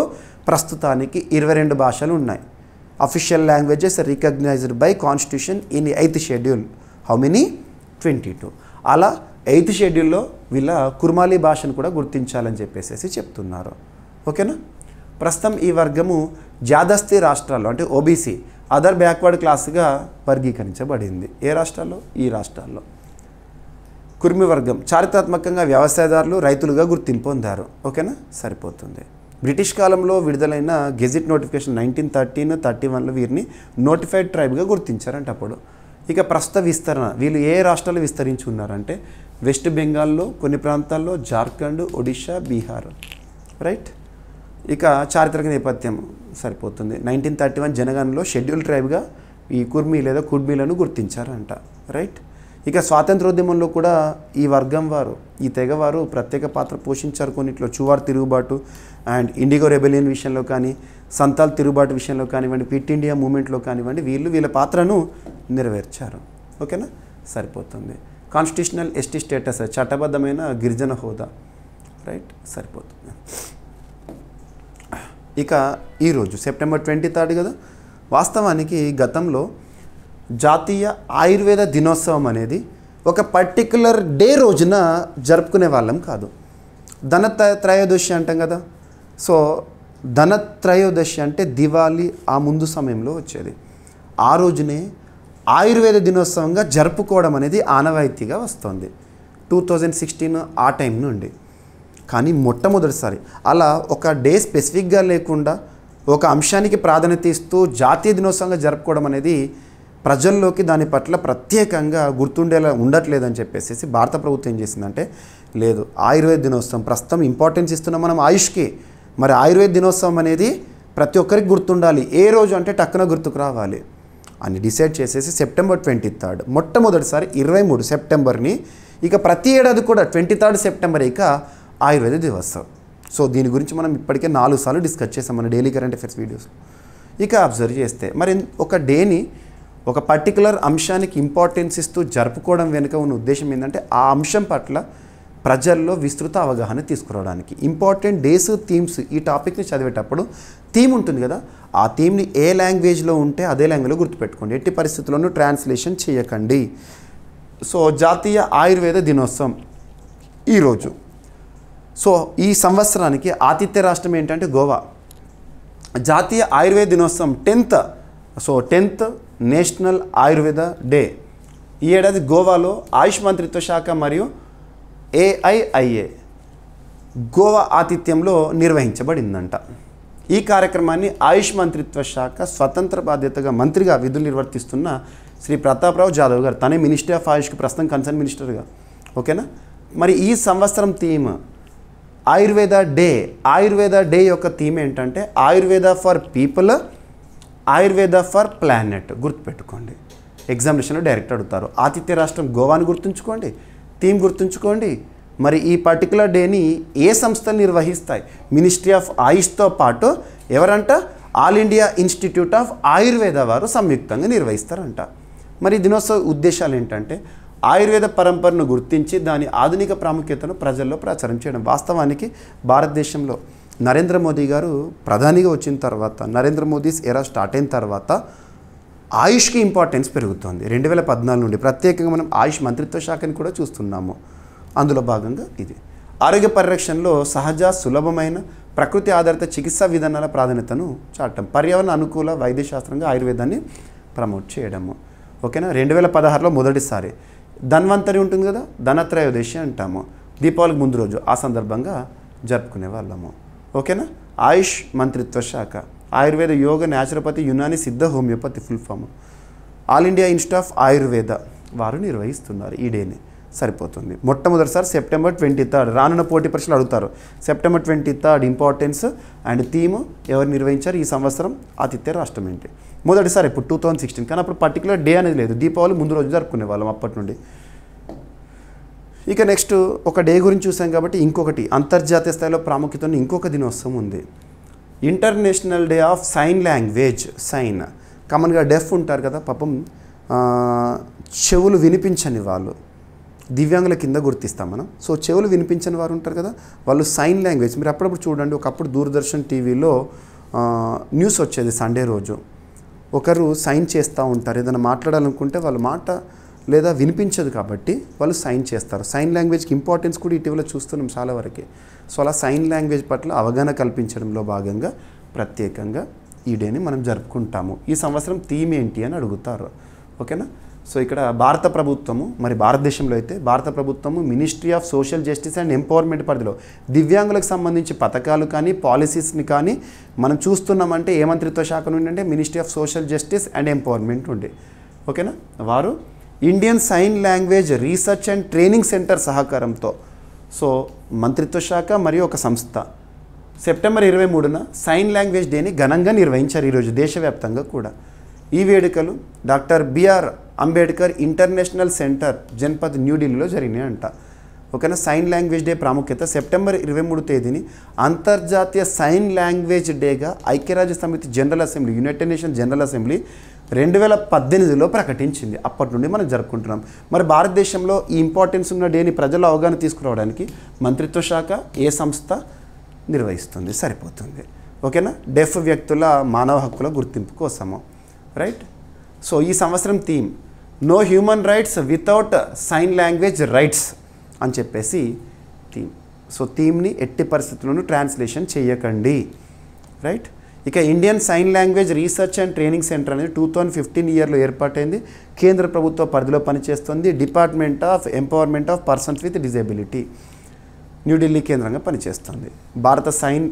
ప్రస్తుతానికి 22 భాషలు ఉన్నాయి. Official languages recognised by constitution in 8th schedule how many 22. అలా 8th షెడ్యూల్లో వీళ్ళ కుర్మాలి భాషను కూడా గుర్తించాలని చెప్పేసి చెప్తున్నారు. ఓకేనా? ప్రస్తుతం ఈ వర్గము జాదస్తి రాష్ట్రాల్లో అంటే ఓబీసీ అదర్ బ్యాక్వర్డ్ క్లాస్గా వర్గీకరించబడింది. ఏ రాష్ట్రాల్లో? ఈ రాష్ట్రాల్లో. కుర్మి వర్గం చారిత్రాత్మకంగా వ్యవసాయదారులు, రైతులుగా గుర్తింపు పొందారు. ఓకేనా? సరిపోతుంది. బ్రిటిష్ కాలంలో విడుదలైన గెజిట్ నోటిఫికేషన్ 1913, 31లో వీరిని నోటిఫైడ్ ట్రైబ్గా గుర్తించారంట అప్పుడు. ఇక ప్రస్తుత విస్తరణ వీళ్ళు ఏ రాష్ట్రాల్లో విస్తరించి ఉన్నారంటే వెస్ట్ బెంగాల్లో కొన్ని ప్రాంతాల్లో, జార్ఖండ్, ఒడిషా, బీహార్. రైట్. ఇక చారిత్రక నేపథ్యం సరిపోతుంది. 1931 జనగణనలో షెడ్యూల్ ట్రైబ్గా ఈ కుర్మి లేదా కుడ్మీలను గుర్తించారంట. రైట్. ఇక స్వాతంత్రోద్యమంలో కూడా ఈ వర్గం వారు, ఈ తెగవారు ప్రత్యేక పాత్ర పోషించారు. కొన్నిట్లో చువార్ తిరుగుబాటు అండ్ ఇండిగో రెబెలియన్ విషయంలో కానీ, సంతాల్ తిరుగుబాటు విషయంలో కానివ్వండి, క్విట్ ఇండియా మూమెంట్లో కానివ్వండి వీళ్ళ పాత్రను నెరవేర్చారు. ఓకేనా? సరిపోతుంది. కాన్స్టిట్యూషనల్ ఎస్టీ స్టేటస్, చట్టబద్ధమైన గిరిజన హోదా. రైట్. సరిపోతుంది. ఇక ఈరోజు సెప్టెంబర్ 23 కదా. వాస్తవానికి గతంలో జాతీయ ఆయుర్వేద దినోత్సవం అనేది ఒక పర్టిక్యులర్ డే రోజున జరుపుకునే వాళ్ళం కాదు. ధనత్రయోదశి అంటాం కదా. సో ధనత్రయోదశి అంటే దివాళీ ఆ ముందు సమయంలో వచ్చేది. ఆ రోజునే ఆయుర్వేద దినోత్సవంగా జరుపుకోవడం అనేది ఆనవాయితీగా వస్తుంది 2016 ఆ టైం నుండి. కానీ మొట్టమొదటిసారి అలా ఒక డే స్పెసిఫిక్గా లేకుండా ఒక అంశానికి ప్రాధాన్యత ఇస్తూ జాతీయ దినోత్సవంగా జరుపుకోవడం అనేది ప్రజల్లోకి దాని పట్ల ప్రత్యేకంగా గుర్తుండేలా ఉండట్లేదని చెప్పేసి భారత ప్రభుత్వం ఏం చేసిందంటే, లేదు ఆయుర్వేద దినోత్సవం ప్రస్తుతం ఇంపార్టెన్స్ ఇస్తున్నాం మనం ఆయుష్కి, మరి ఆయుర్వేద దినోత్సవం అనేది ప్రతి ఒక్కరికి గుర్తుండాలి, ఏ రోజు అంటే టక్కున గుర్తుకు రావాలి అని డిసైడ్ చేసేసి సెప్టెంబర్ 23 మొట్టమొదటిసారి 23 సెప్టెంబర్ని ఇక ప్రతి ఏడాది కూడా 23 సెప్టెంబర్ ఇక ఆయుర్వేద దినోత్సవం. సో దీని గురించి మనం ఇప్పటికే 4 సార్లు డిస్కస్ చేసాం మన డైలీ కరెంట్ అఫైర్స్ వీడియోస్. ఇక అబ్జర్వ్ చేస్తే మరి ఒక డేని ఒక పర్టికులర్ అంశానికి ఇంపార్టెన్స్ ఇస్తూ జరుపుకోవడం వెనుక ఉన్న ఉద్దేశం ఏంటంటే ఆ అంశం పట్ల ప్రజల్లో విస్తృత అవగాహన తీసుకురావడానికి. ఇంపార్టెంట్ డేస్, థీమ్స్ ఈ టాపిక్ని చదివేటప్పుడు థీమ్ ఉంటుంది కదా, ఆ థీమ్ని ఏ లాంగ్వేజ్లో ఉంటే అదే లాంగ్వేజ్లో గుర్తుపెట్టుకోండి, ఎట్టి పరిస్థితుల్లోనూ ట్రాన్స్లేషన్ చేయకండి. సో జాతీయ ఆయుర్వేద దినోత్సవం ఈరోజు. సో ఈ సంవత్సరానికి ఆతిథ్య రాష్ట్రం ఏంటంటే గోవా. జాతీయ ఆయుర్వేద దినోత్సవం 10th నేషనల్ ఆయుర్వేద డే ఈ ఏడాది గోవాలో ఆయుష్ మంత్రిత్వ శాఖ మరియు AIIA గోవా ఆతిథ్యంలో నిర్వహించబడిందంట. ఈ కార్యక్రమాన్ని ఆయుష్ మంత్రిత్వ శాఖ స్వతంత్ర బాధ్యతగా మంత్రిగా విధులు నిర్వర్తిస్తున్న శ్రీ ప్రతాప్రావు జాదవ్ గారు, తనే మినిస్ట్రీ ఆఫ్ ఆయుష్కి ప్రస్తుతం కన్సర్న్ మినిస్టర్గా. ఓకేనా. మరి ఈ సంవత్సరం theme Ayurveda day. Ayurveda day యొక్క థీమ్ ఏంటంటే Ayurveda for people, Ayurveda for planet. గుర్తుపెట్టుకోండి, ఎగ్జామినేషన్లో డైరెక్ట్ అడుగుతారు. ఆతిథ్య రాష్ట్రం గోవాని గుర్తుంచుకోండి, థీమ్ గుర్తుంచుకోండి. మరి ఈ పర్టికులర్ డేని ఏ సంస్థలు నిర్వహిస్తాయి? మినిస్ట్రీ ఆఫ్ ఆయుష్తో పాటు ఎవరంట? All India Institute of Ayurveda వారు సంయుక్తంగా నిర్వహిస్తారంట. మరి దినోత్సవ ఉద్దేశాలు ఏంటంటే ఆయుర్వేద పరంపరను గుర్తించి దాని ఆధునిక ప్రాముఖ్యతను ప్రజల్లో ప్రచారం చేయడం. వాస్తవానికి భారతదేశంలో నరేంద్ర మోదీ గారు ప్రధానిగా వచ్చిన తర్వాత, నరేంద్ర మోదీస్ ఎరా స్టార్ట్ అయిన తర్వాత ఆయుష్కి ఇంపార్టెన్స్ పెరుగుతోంది. 2014 నుండి ప్రత్యేకంగా మనం ఆయుష్ మంత్రిత్వ శాఖని కూడా చూస్తున్నాము. అందులో భాగంగా ఇది ఆరోగ్య పరిరక్షణలో సహజ, సులభమైన, ప్రకృతి ఆధారిత చికిత్సా విధానాల ప్రాధాన్యతను చాటం, పర్యావరణ అనుకూల వైద్యశాస్త్రంగా ఆయుర్వేదాన్ని ప్రమోట్ చేయడము. ఓకేనా. 2016లో మొదటిసారి ధన్వంతరి ఉంటుంది కదా, ధనత్రయోదశి అంటాము, దీపావళికి ముందు రోజు, ఆ సందర్భంగా జరుపుకునే వాళ్ళము. ఓకేనా. ఆయుష్ మంత్రిత్వ శాఖ, ఆయుర్వేద, యోగ, naturopathy, Unani, Siddha, homeopathy full form. All India Institute of Ayurveda వారు నిర్వహిస్తున్నారు ఈ డేని. సరిపోతుంది. మొట్టమొదటిసారి సెప్టెంబర్ 23. రానున్న పోటీ పరీక్షలు అడుగుతారు. సెప్టెంబర్ 23 ఇంపార్టెన్స్ అండ్ థీమ్ ఎవరు నిర్వహించారు ఈ సంవత్సరం? ఆతిథ్య రాష్ట్రం ఏంటి? మొదటిసారి ఇప్పుడు 2016. కానీ అప్పుడు పర్టికులర్ డే అనేది లేదు, దీపావళి ముందు రోజు జరుపుకునే వాళ్ళం అప్పటి నుండి. ఇక నెక్స్ట్ ఒక డే గురించి చూసాం కాబట్టి ఇంకొకటి అంతర్జాతీయ స్థాయిలో ప్రాముఖ్యత ఉన్న ఇంకొక దినోత్సవం ఉంది. International Day of Sign Language. Sign కామన్గా డెఫ్ ఉంటారు కదా పాపం, చెవులు వినిపించని వాళ్ళు, దివ్యాంగుల కింద గుర్తిస్తాం మనం. సో చెవులు వినిపించని వారు ఉంటారు కదా, వాళ్ళు సైన్ లాంగ్వేజ్. మీరు అప్పుడప్పుడు చూడండి, ఒకప్పుడు దూరదర్శన్ టీవీలో న్యూస్ వచ్చేది సండే రోజు. ఒకరు సైన్ చేస్తూ ఉంటారు, ఏదైనా మాట్లాడాలనుకుంటే వాళ్ళ మాట లేదా వినిపించదు కాబట్టి వాళ్ళు సైన్ చేస్తారు. సైన్ లాంగ్వేజ్కి ఇంపార్టెన్స్ కూడా ఇటీవల చూస్తున్నాం చాలా వరకు. సో అలా సైన్ లాంగ్వేజ్ పట్ల అవగాహన కల్పించడంలో భాగంగా ప్రత్యేకంగా ఈ డేని మనం జరుపుకుంటాము. ఈ సంవత్సరం థీమ్ ఏంటి అని అడుగుతారు. ఓకేనా. సో ఇక్కడ భారత ప్రభుత్వము, మరి భారతదేశంలో అయితే భారత ప్రభుత్వము ministry of social Justice and empowerment పరిధిలో దివ్యాంగులకు సంబంధించి పథకాలు కానీ పాలసీస్ని కానీ మనం చూస్తున్నామంటే ఏ మంత్రిత్వ శాఖ నుండి అంటే Ministry of social Justice and Empowerment ఉండే. ఓకేనా. వారు Indian Sign Language Research and Training Centre సహకారంతో, సో మంత్రిత్వ శాఖ మరియు ఒక సంస్థ సెప్టెంబర్ 23న సైన్ లాంగ్వేజ్ డేని ఘనంగా నిర్వహించారు ఈరోజు దేశవ్యాప్తంగా కూడా. ఈ వేడుకలు doctor BR Ambedkar international centre Janpath న్యూఢిల్లీలో జరిగినాయంట. ఓకేనా. సైన్ లాంగ్వేజ్ డే ప్రాముఖ్యత సెప్టెంబర్ 23 తేదీని అంతర్జాతీయ సైన్ లాంగ్వేజ్ డేగా ఐక్యరాజ్య సమితి general assembly, united nation general assembly 2018లో ప్రకటించింది. అప్పటి నుండి మనం జరుపుకుంటున్నాం. మరి భారతదేశంలో ఈ ఇంపార్టెన్స్ ఉన్న డేని ప్రజల అవగాహన తీసుకురావడానికి మంత్రిత్వ శాఖ ఏ సంస్థ నిర్వహిస్తుంది? సరిపోతుంది. ఓకేనా. డెఫ్ వ్యక్తుల మానవ హక్కుల గుర్తింపు కోసము. రైట్. సో ఈ సంవత్సరం theme no human rights without sign language rights అని చెప్పేసి థీమ్. సో థీమ్ని ఎట్టి పరిస్థితుల్లోనూ ట్రాన్స్లేషన్ చేయకండి. రైట్. ఇక Indian Sign Language Research and Training Centre అనేది 2015 ఇయర్లో ఏర్పాటైంది. కేంద్ర ప్రభుత్వ పరిధిలో పనిచేస్తుంది. Department of Empowerment of Persons with Disability, New Delhi కేంద్రంగా పనిచేస్తుంది. భారత సైన్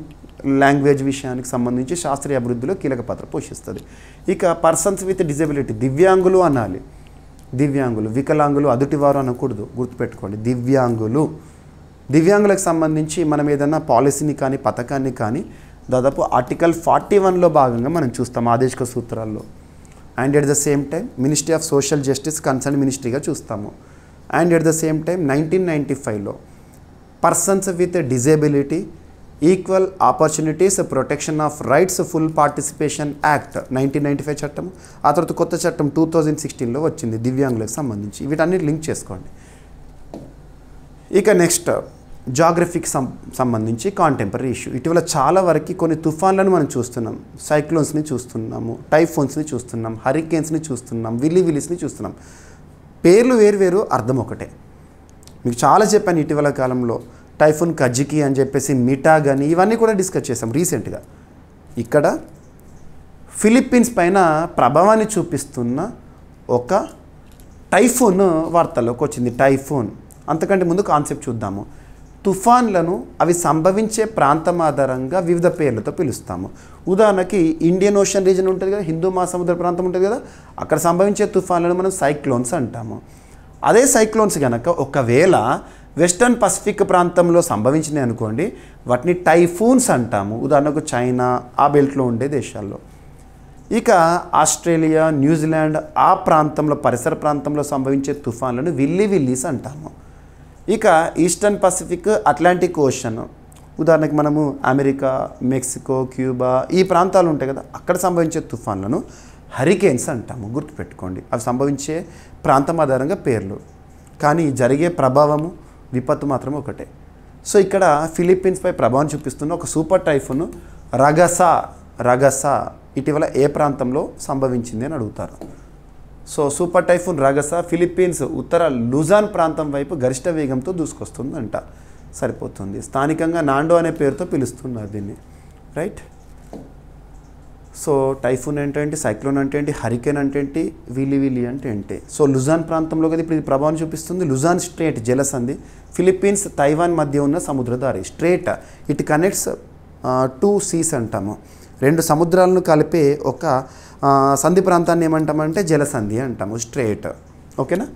లాంగ్వేజ్ విషయానికి సంబంధించి శాస్త్రీయ అభివృద్ధిలో కీలక పాత్ర పోషిస్తుంది. ఇక పర్సన్స్ విత్ డిజేబిలిటీ, దివ్యాంగులు అనాలి. దివ్యాంగులు, వికలాంగులు, అదుటివారు అనకూడదు, గుర్తుపెట్టుకోండి. దివ్యాంగులు, దివ్యాంగులకు సంబంధించి మనం ఏదైనా పాలసీని కానీ పథకాన్ని కానీ దాదాపు ఆర్టికల్ 41లో భాగంగా మనం చూస్తాం ఆదేశిక సూత్రాల్లో. And at the same time ministry of social justice concern మినిస్ట్రీగా చూస్తాము. And at the same time 1995లో persons with disability, equal opportunities, protection of rights, full participation act 1995 చట్టం. ఆ తర్వాత కొత్త చట్టం 2016లో వచ్చింది దివ్యాంగులకు సంబంధించి. వీటన్నిటి లింక్ చేసుకోండి. ఇక నెక్స్ట్ జాగ్రఫీకి సంబంధించి కాంటెంపరీ ఇష్యూ. ఇటీవల చాలా వరకు కొన్ని తుఫాన్లను మనం చూస్తున్నాం, సైక్లోన్స్ని చూస్తున్నాము, టైఫోన్స్ని చూస్తున్నాం, హరికేన్స్ని చూస్తున్నాం, విల్లీస్ని చూస్తున్నాం. పేర్లు వేరు, అర్థం ఒకటే. మీకు చాలా చెప్పాను ఇటీవల కాలంలో. టైఫూన్ కజికి అని చెప్పేసి, మిటాగ్ అని, ఇవన్నీ కూడా డిస్కస్ చేసాం రీసెంట్గా. ఇక్కడ ఫిలిప్పీన్స్ పైన ప్రభావాన్ని చూపిస్తున్న ఒక టైఫూన్ వార్తల్లోకి వచ్చింది. టైఫూన్ అంతకంటే ముందు కాన్సెప్ట్ చూద్దాము. తుఫాన్లను అవి సంభవించే ప్రాంతం ఆధారంగా వివిధ పేర్లతో పిలుస్తాము. ఉదాహరణకి ఇండియన్ ఓషన్ రీజన్ ఉంటుంది కదా, హిందూ మహాసముద్ర ప్రాంతం ఉంటుంది కదా, అక్కడ సంభవించే తుఫాన్లను మనం సైక్లోన్స్ అంటాము. అదే సైక్లోన్స్ కనుక ఒకవేళ వెస్టర్న్ పసిఫిక్ ప్రాంతంలో సంభవించినాయి అనుకోండి, వాటిని టైఫూన్స్ అంటాము. ఉదాహరణకు చైనా ఆ బెల్ట్లో ఉండే దేశాల్లో. ఇక ఆస్ట్రేలియా, న్యూజిలాండ్ ఆ ప్రాంతంలో పరిసర ప్రాంతంలో సంభవించే తుఫాన్లను విల్లీస్ అంటాము. ఇక ఈస్టర్న్ పసిఫిక్, అట్లాంటిక్ ఓషన్, ఉదాహరణకి మనము అమెరికా, మెక్సికో, క్యూబా ఈ ప్రాంతాలు ఉంటాయి కదా, అక్కడ సంభవించే తుఫాన్లను హరికేన్స్ అంటాము. గుర్తుపెట్టుకోండి, అవి సంభవించే ప్రాంతం ఆధారంగా పేర్లు, కానీ జరిగే ప్రభావము విపత్తు మాత్రం ఒకటే. సో ఇక్కడ ఫిలిప్పీన్స్పై ప్రభావం చూపిస్తున్న ఒక సూపర్ టైఫూన్ రగసా ఇటీవల ఏ ప్రాంతంలో సంభవించింది అని అడుగుతారు. సో సూపర్ టైఫూన్ రగసా ఫిలిప్పీన్స్ ఉత్తర లుజాన్ ప్రాంతం వైపు గరిష్ట వేగంతో దూసుకొస్తుందంట. సరిపోతుంది. స్థానికంగా నాండో అనే పేరుతో పిలుస్తున్నారు దీన్ని. రైట్. సో టైఫూన్ అంటే ఏంటి, సైక్లోన్ అంటే ఏంటి, హరికేన్ అంటే ఏంటి, విలి అంటే ఏంటి. సో లుజాన్ ప్రాంతంలో కదా ఇప్పుడు ఇది ప్రభావం చూపిస్తుంది. లుజాన్ స్ట్రేట్ జలసంధి ఫిలిప్పీన్స్ తైవాన్ మధ్య ఉన్న సముద్రదారి. స్ట్రేట్ ఇట్ కనెక్ట్స్ 2 సీస్ అంటాము. 2 సముద్రాలను కలిపే ఒక సంధి ప్రాంతాన్ని ఏమంటామంటే జలసంధి అంటాము, స్ట్రేట్. ఓకేనా.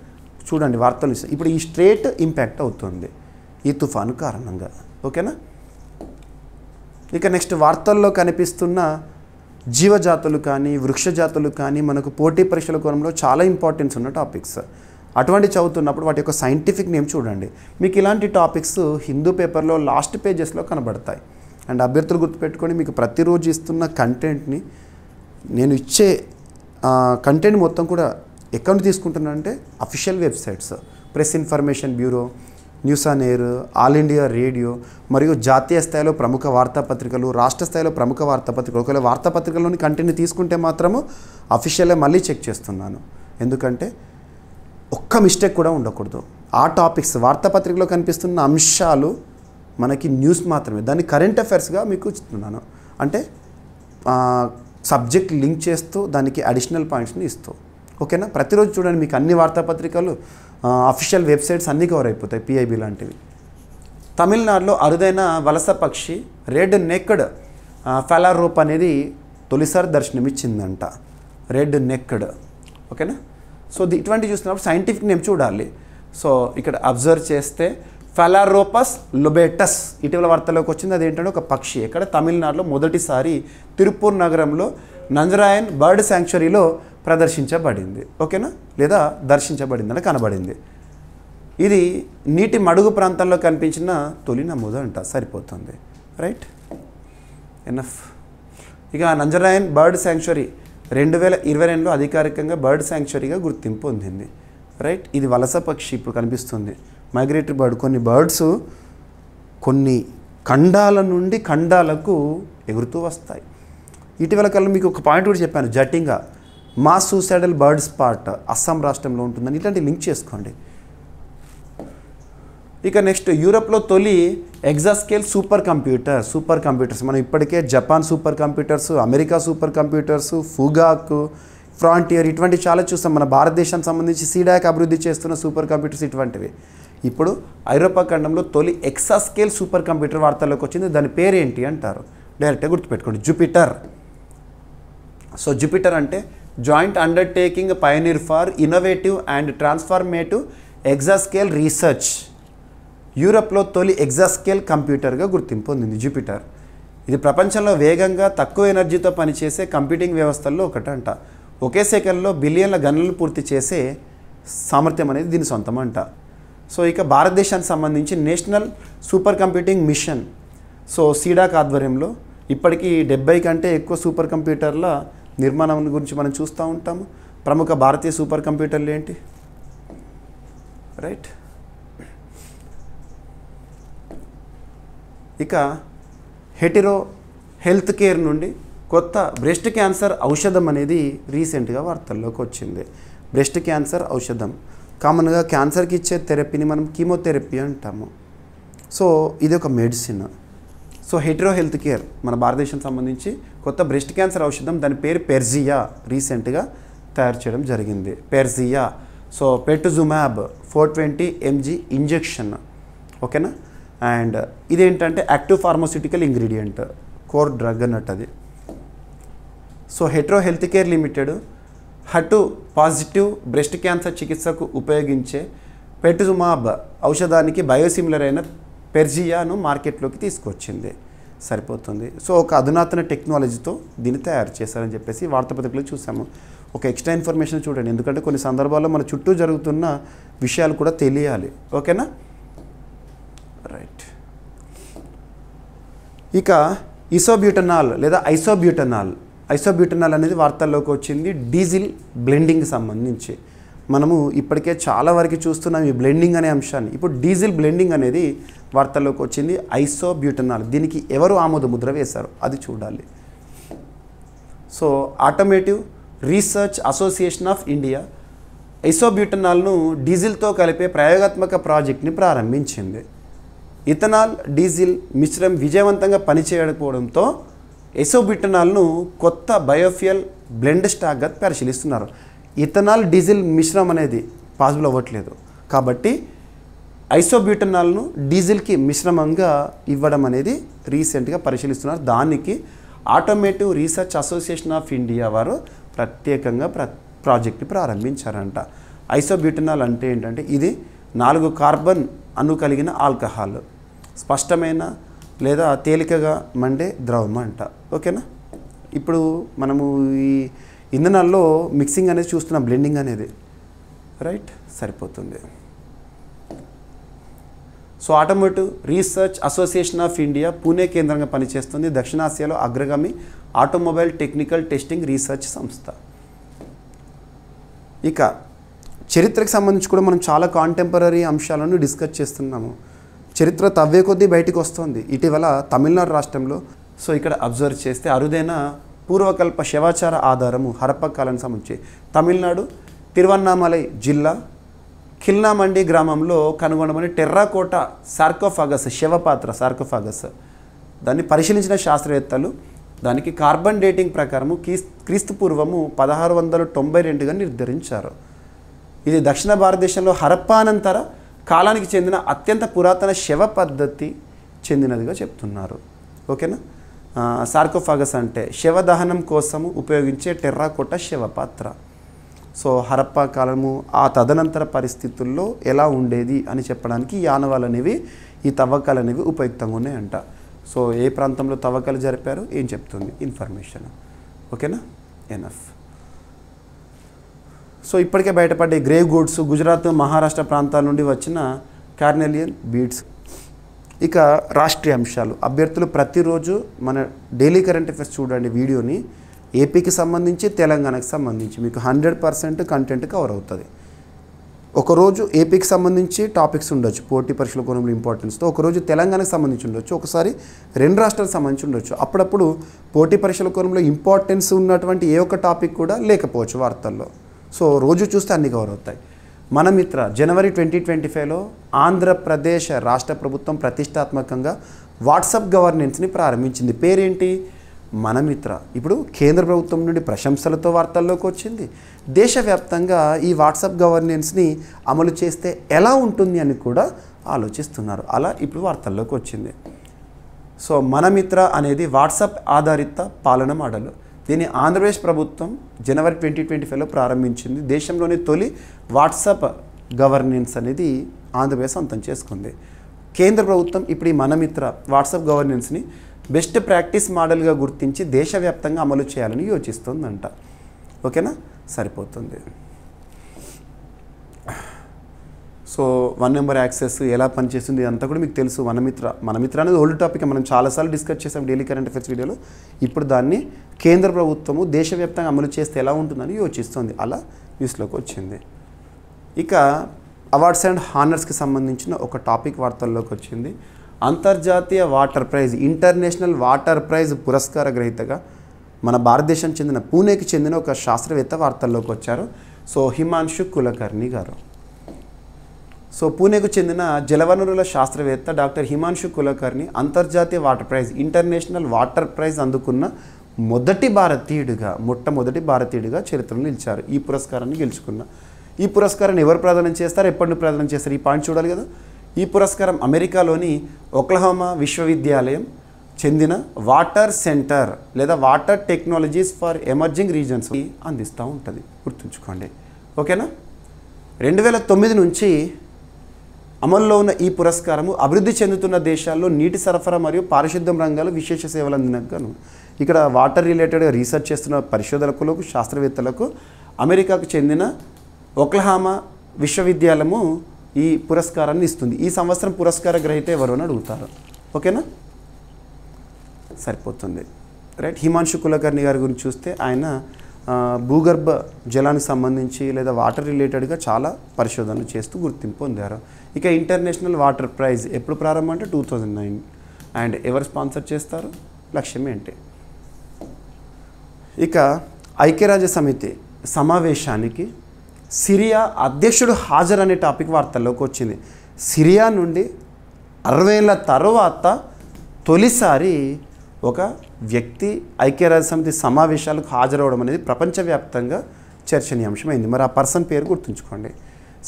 చూడండి వార్తలు. ఇప్పుడు ఈ స్ట్రేట్ ఇంపాక్ట్ అవుతుంది ఈ తుఫాను కారణంగా. ఓకేనా. ఇక నెక్స్ట్ వార్తల్లో కనిపిస్తున్న జీవజాతులు కానీ వృక్షజాతులు కానీ మనకు పోటీ పరీక్షల కోణంలో చాలా ఇంపార్టెన్స్ ఉన్న టాపిక్స్. అటువంటి చదువుతున్నప్పుడు వాటి యొక్క సైంటిఫిక్ నేమ్ చూడండి. మీకు ఇలాంటి టాపిక్స్ హిందూ పేపర్లో లాస్ట్ పేజెస్లో కనబడతాయి. అండ్ అభ్యర్థులు గుర్తుపెట్టుకొని మీకు ప్రతిరోజు ఇస్తున్న కంటెంట్ని నేను ఇచ్చే కంటెంట్ మొత్తం కూడా ఎక్కడ తీసుకుంటున్నానంటే official websites, press information bureau, news on air, all India radio మరియు జాతీయ స్థాయిలో ప్రముఖ వార్తాపత్రికలు, రాష్ట్ర స్థాయిలో ప్రముఖ వార్తాపత్రికలు. ఒకవేళ వార్తాపత్రికల్లోని కంటెంట్ని తీసుకుంటే మాత్రము అఫీషియల్గా మళ్ళీ చెక్ చేస్తున్నాను, ఎందుకంటే ఒక్క మిస్టేక్ కూడా ఉండకూడదు. ఆ టాపిక్స్ వార్తాపత్రికలో కనిపిస్తున్న అంశాలు మనకి న్యూస్ మాత్రమే, దాన్ని కరెంట్ అఫైర్స్గా మీకు ఇస్తున్నాను. అంటే సబ్జెక్ట్ లింక్ చేస్తూ దానికి అడిషనల్ పాయింట్స్ని ఇస్తూ. ఓకేనా. ప్రతిరోజు చూడండి, మీకు అన్ని వార్తాపత్రికలు అఫీషియల్ వెబ్సైట్స్ అన్నీ కవర్ అయిపోతాయి, పిఐబి లాంటివి. తమిళనాడులో అరుదైన వలస పక్షి రెడ్ నెక్డ్ ఫెలారోప్ అనేది తొలిసారి దర్శనమిచ్చిందంట. రెడ్ నెక్డ్. ఓకేనా. సో ఇటువంటి చూస్తున్నప్పుడు సైంటిఫిక్ నేమ్ చూడాలి. సో ఇక్కడ అబ్జర్వ్ చేస్తే ఫెలారోపస్ లొబేటస్ ఇటీవల వార్తలోకి వచ్చింది. అదేంటంటే ఒక పక్షి ఎక్కడ తమిళనాడులో మొదటిసారి తిరుపూర్ నగరంలో నంజరాయన్ బర్డ్ శాంక్చురీలో ప్రదర్శించబడింది. ఓకేనా, లేదా దర్శించబడిందని కనబడింది. ఇది నీటి మడుగు ప్రాంతాల్లో కనిపించిన తొలి నమోదు అంట. సరిపోతుంది. Right, enough. ఇక నంజరాయన్ బర్డ్ శాంక్చురీ 2022లో అధికారికంగా బర్డ్ శాంక్చురీగా గుర్తింపు పొందింది. రైట్. ఇది వలస పక్షి ఇప్పుడు కనిపిస్తుంది, మైగ్రేటరీ బర్డ్. కొన్ని బర్డ్స్ కొన్ని ఖండాల నుండి ఖండాలకు ఎగురుతూ వస్తాయి. ఇటీవల కాలంలో మీకు ఒక పాయింట్ కూడా చెప్పాను, Jatinga mass suicidal bird spot Assam రాష్ట్రంలో ఉంటుందని. ఇట్లాంటి లింక్ చేసుకోండి. ఇక నెక్స్ట్ యూరోప్లో తొలి ఎగ్జాస్కేల్ సూపర్ కంప్యూటర్స్ మనం ఇప్పటికే Japan super computers, America super computers, Fugaku, frontier ఇటువంటి చాలా చూస్తాం. మన భారతదేశానికి సంబంధించి సీడాక్ అభివృద్ధి చేస్తున్న సూపర్ కంప్యూటర్స్ ఇటువంటివి. ఇప్పుడు ఐరోపా ఖండంలో తొలి ఎక్సాస్కేల్ సూపర్ కంప్యూటర్ వార్తల్లోకి వచ్చింది. దాని పేరేంటి అంటారు, డైరెక్ట్గా గుర్తుపెట్టుకోండి, జూపిటర్. సో జూపిటర్ అంటే joint undertaking pioneer for innovative and transformative exascale research. యూరప్లో తొలి ఎగ్జాస్కేల్ కంప్యూటర్గా గుర్తింపు పొందింది జూపిటర్. ఇది ప్రపంచంలో వేగంగా తక్కువ ఎనర్జీతో పనిచేసే కంప్యూటింగ్ వ్యవస్థల్లో ఒకటంట. ఒకే సెకండ్లో బిలియన్ల గణనలు పూర్తి చేసే సామర్థ్యం అనేది దీని సొంతమంట. సో ఇక భారతదేశానికి సంబంధించి national super computing machine, so C-DAC ఆధ్వర్యంలో ఇప్పటికీ 70 కంటే ఎక్కువ సూపర్ కంప్యూటర్ల నిర్మాణం గురించి మనం చూస్తూ ఉంటాము. ప్రముఖ భారతీయ సూపర్ కంప్యూటర్లు ఏంటి? రైట్. ఇక హెటిరో హెల్త్ కేర్ నుండి కొత్త బ్రెస్ట్ క్యాన్సర్ ఔషధం అనేది రీసెంట్గా వార్తల్లోకి వచ్చింది. బ్రెస్ట్ క్యాన్సర్ ఔషధం కామన్గా క్యాన్సర్కి ఇచ్చే థెరపీని మనం కీమోథెరపీ అంటాము. సో ఇది ఒక medicine. So Hetero health care మన భారతదేశానికి సంబంధించి కొత్త బ్రెస్ట్ క్యాన్సర్ ఔషధం, దాని పేరు పెర్జియా, రీసెంట్గా తయారు చేయడం జరిగింది. Perjeta. So pertuzumab 420 mg injection. ఓకేనా. అండ్ ఇదేంటంటే active pharmaceutical ingredient, core drug అన్నట్టు అది. So Hetero health care limited హటు పాజిటివ్ బ్రెస్ట్ క్యాన్సర్ చికిత్సకు ఉపయోగించే పెటుజుమాబ్ ఔషధానికి బయోసిమిలర్ అయిన పెర్జియాను మార్కెట్లోకి తీసుకొచ్చింది. సరిపోతుంది. సో ఒక అధునాతన టెక్నాలజీతో దీన్ని తయారు చేశారని చెప్పేసి వార్తాపత్రికలో చూసాము. ఒక ఎక్స్ట్రా ఇన్ఫర్మేషన్ చూడండి, ఎందుకంటే కొన్ని సందర్భాల్లో మన చుట్టూ జరుగుతున్న విషయాలు కూడా తెలియాలి. ఓకేనా, రైట్. ఇక ఇసోబ్యూటనాల్ లేదా ఐసోబ్యూటనాల్ అనేది వార్తల్లోకి వచ్చింది డీజిల్ బ్లెండింగ్కి సంబంధించి. మనము ఇప్పటికే చాలా వరకు చూస్తున్నాం ఈ బ్లెండింగ్ అనే అంశాన్ని. ఇప్పుడు డీజిల్ బ్లెండింగ్ అనేది వార్తల్లోకి వచ్చింది. ఐసోబ్యూటనాల్, దీనికి ఎవరు ఆమోద ముద్ర వేశారు అది చూడాలి. So automotive research association of India ఐసోబ్యూటనాల్ను డీజిల్తో కలిపే ప్రయోగాత్మక ప్రాజెక్ట్ని ప్రారంభించింది. ఇథనాల్ డీజిల్ మిశ్రమం విజయవంతంగా పనిచేయకపోవడంతో ఐసోబ్యూటనాల్ను కొత్త బయోఫ్యూయల్ బ్లెండ్ స్టాక్గా పరిశీలిస్తున్నారు. ఇథనాల్ డీజిల్ మిశ్రమం అనేది పాసిబుల్ అవ్వట్లేదు కాబట్టి ఐసోబ్యూటనాల్ను డీజిల్కి మిశ్రమంగా ఇవ్వడం అనేది రీసెంట్గా పరిశీలిస్తున్నారు. దానికి automotive research association of India వారు ప్రత్యేకంగా ప్రాజెక్ట్ని ప్రారంభించారంట. ఐసోబ్యూటనాల్ అంటే ఏంటంటే ఇది 4 కార్బన్ అణు కలిగిన ఆల్కహాల్, స్పష్టమైన లేదా తేలికగా మండే ద్రవం అంట. ఓకేనా, ఇప్పుడు మనము ఈ ఇంధనాల్లో మిక్సింగ్ అనేది చూస్తున్నాం, బ్లెండింగ్ అనేది, రైట్. సరిపోతుంది. So automotive research association of India Pune కేంద్రంగా పనిచేస్తుంది. దక్షిణాసియాలో అగ్రగామి ఆటోమొబైల్ టెక్నికల్ టెస్టింగ్ రీసెర్చ్ సంస్థ. ఇక చరిత్రకు సంబంధించి కూడా మనం చాలా కాంటెంపరీ అంశాలను డిస్కస్ చేస్తున్నాము. చరిత్ర తవ్వే కొద్దీ బయటికి వస్తుంది. ఇటీవల తమిళనాడు రాష్ట్రంలో సో ఇక్కడ అబ్జర్వ్ చేస్తే అరుదైన పూర్వకల్ప శవాచార ఆధారము హరప్ప కాలానికి సంబంధించి తమిళనాడు తిరువన్నామలై జిల్లా ఖిల్నామండి గ్రామంలో కనుగొనబడిన టెర్రాకోటా సార్కోఫాగస్ శవపాత్ర సార్కోఫాగస్ దాన్ని పరిశీలించిన శాస్త్రవేత్తలు దానికి కార్బన్ డేటింగ్ ప్రకారము క్రీస్తు పూర్వము 1692గా నిర్ధారించారు. ఇది దక్షిణ భారతదేశంలో హరప్పానంతర కాలానికి చెందిన అత్యంత పురాతన శవ పద్ధతి చెందినదిగా చెప్తున్నారు. ఓకేనా, సార్కోఫాగస్ అంటే శవ దహనం కోసము ఉపయోగించే టెర్రాకోటా శవపాత్ర. సో హరప్ప కాలము ఆ తదనంతర పరిస్థితుల్లో ఎలా ఉండేది అని చెప్పడానికి ఈ ఆనవాళ్ళు అనేవి ఈ తవ్వకాలు అనేవి ఉపయుక్తంగా ఉన్నాయంట. సో ఏ ప్రాంతంలో తవ్వకాలు జరిపారు ఏం చెప్తుంది ఇన్ఫర్మేషన్. ఓకేనా, ఎనఫ్. సో ఇప్పటికే బయటపడ్డే గ్రేవ్ గూడ్స్ గుజరాత్ మహారాష్ట్ర ప్రాంతాల నుండి వచ్చిన కార్నెలియన్ బీడ్స్. ఇక రాష్ట్రీయ అంశాలు. అభ్యర్థులు ప్రతిరోజు మన డైలీ కరెంట్ అఫైర్స్ చూడండి వీడియోని. ఏపీకి సంబంధించి తెలంగాణకి సంబంధించి మీకు 100% కంటెంట్ కవర్ అవుతుంది. ఒకరోజు ఏపీకి సంబంధించి టాపిక్స్ ఉండొచ్చు, పోటీ పరీక్షల కోణంలో ఇంపార్టెన్స్తో. ఒకరోజు తెలంగాణకు సంబంధించి ఉండొచ్చు, ఒకసారి 2 రాష్ట్రాలకు సంబంధించి ఉండొచ్చు. అప్పుడప్పుడు పోటీ పరీక్షల కోణంలో ఇంపార్టెన్స్ ఉన్నటువంటి ఏ ఒక్క టాపిక్ కూడా లేకపోవచ్చు వార్తల్లో. సో రోజు చూస్తే అన్ని కవర్ అవుతాయి. మన మిత్ర జనవరి 2025లో ఆంధ్రప్రదేశ్ రాష్ట్ర ప్రభుత్వం ప్రతిష్టాత్మకంగా వాట్సాప్ గవర్నెన్స్ని ప్రారంభించింది. పేరేంటి? మన మిత్ర. ఇప్పుడు కేంద్ర ప్రభుత్వం నుండి ప్రశంసలతో వార్తల్లోకి వచ్చింది. దేశవ్యాప్తంగా ఈ వాట్సాప్ గవర్నెన్స్ని అమలు చేస్తే ఎలా ఉంటుంది అని కూడా ఆలోచిస్తున్నారు. అలా ఇప్పుడు వార్తల్లోకి వచ్చింది. సో మన మిత్ర అనేది వాట్సాప్ ఆధారిత పాలన మోడల్. దీన్ని ఆంధ్రప్రదేశ్ ప్రభుత్వం జనవరి 2025లో ప్రారంభించింది. దేశంలోని తొలి వాట్సాప్ గవర్నెన్స్ అనేది ఆంధ్రప్రదేశ్ సొంతం చేసుకుంది. కేంద్ర ప్రభుత్వం ఇప్పుడు ఈ మన మిత్ర వాట్సాప్ గవర్నెన్స్ని బెస్ట్ ప్రాక్టీస్ మోడల్గా గుర్తించి దేశవ్యాప్తంగా అమలు చేయాలని యోచిస్తుందంట. ఓకేనా, సరిపోతుంది. సో 1 నెంబర్ యాక్సెస్ ఎలా పనిచేస్తుంది అంతా కూడా మీకు తెలుసు. మన మిత్ర అనేది ఓల్డ్ టాపిక్, మనం చాలాసార్లు డిస్కస్ చేసాం డైలీ కరెంట్ అఫైర్స్ వీడియోలో. ఇప్పుడు దాన్ని కేంద్ర ప్రభుత్వము దేశవ్యాప్తంగా అమలు చేస్తే ఎలా ఉంటుందని యోచిస్తుంది. అలా న్యూస్లోకి వచ్చింది. ఇక అవార్డ్స్ అండ్ హానర్స్కి సంబంధించిన ఒక టాపిక్ వార్తల్లోకి వచ్చింది. అంతర్జాతీయ water prize International Water Prize పురస్కార గ్రహీతగా మన భారతదేశం చెందిన పూణేకి చెందిన ఒక శాస్త్రవేత్త వార్తల్లోకి వచ్చారు. సో హిమాంశు కులకర్ణి గారు. సో పూణేకు చెందిన జలవనరుల శాస్త్రవేత్త డాక్టర్ హిమాంశు కులకర్ణి అంతర్జాతీయ water prize International Water Prize అందుకున్న మొట్టమొదటి భారతీయుడిగా చరిత్రలో నిలిచారు. ఈ పురస్కారాన్ని గెలుచుకున్న. ఈ పురస్కారాన్ని ఎవరు ప్రదానం చేస్తారు, ఎప్పటి ప్రదానం చేస్తారు, ఈ పాయింట్ చూడాలి కదా. ఈ పురస్కారం అమెరికాలోని ఒక్లహోమా విశ్వవిద్యాలయం చెందిన వాటర్ సెంటర్ లేదా water technologies for emerging reasons అందిస్తూ ఉంటుంది, గుర్తుంచుకోండి. ఓకేనా. 2009 నుంచి అమల్లో ఉన్న ఈ పురస్కారము అభివృద్ధి చెందుతున్న దేశాల్లో నీటి సరఫరా మరియు పారిశుద్ధ్యం రంగాలు విశేష సేవలు అందినగాను ఇక్కడ వాటర్ రిలేటెడ్గా రీసెర్చ్ చేస్తున్న పరిశోధకులకు శాస్త్రవేత్తలకు అమెరికాకు చెందిన ఒక్లహోమా విశ్వవిద్యాలయము ఈ పురస్కారాన్ని ఇస్తుంది. ఈ సంవత్సరం పురస్కార గ్రహీత ఎవరు అని అడుగుతారు. ఓకేనా, సరిపోతుంది. రైట్. హిమాంశు కులకర్ణి గారి గురించి చూస్తే ఆయన భూగర్భ జలానికి సంబంధించి లేదా వాటర్ రిలేటెడ్గా చాలా పరిశోధనలు చేస్తూ గుర్తింపు పొందారు. ఇక ఇంటర్నేషనల్ వాటర్ ప్రైజ్ ఎప్పుడు ప్రారంభం అంటే 2009. అండ్ ఎవరు స్పాన్సర్ చేస్తారు, లక్ష్యం ఏంటి? ఇక ఐక్యరాజ్య సమితి సమావేశానికి సిరియా అధ్యక్షుడు హాజరు అనే టాపిక్ వార్తల్లోకి వచ్చింది. సిరియా నుండి 60 ఏళ్ళ తర్వాత తొలిసారి ఒక వ్యక్తి ఐక్యరాజ్య సమితి సమావేశాలకు హాజరవడం అనేది ప్రపంచవ్యాప్తంగా చర్చనీయాంశమైంది. మరి ఆ పర్సన్ పేరు గుర్తుంచుకోండి.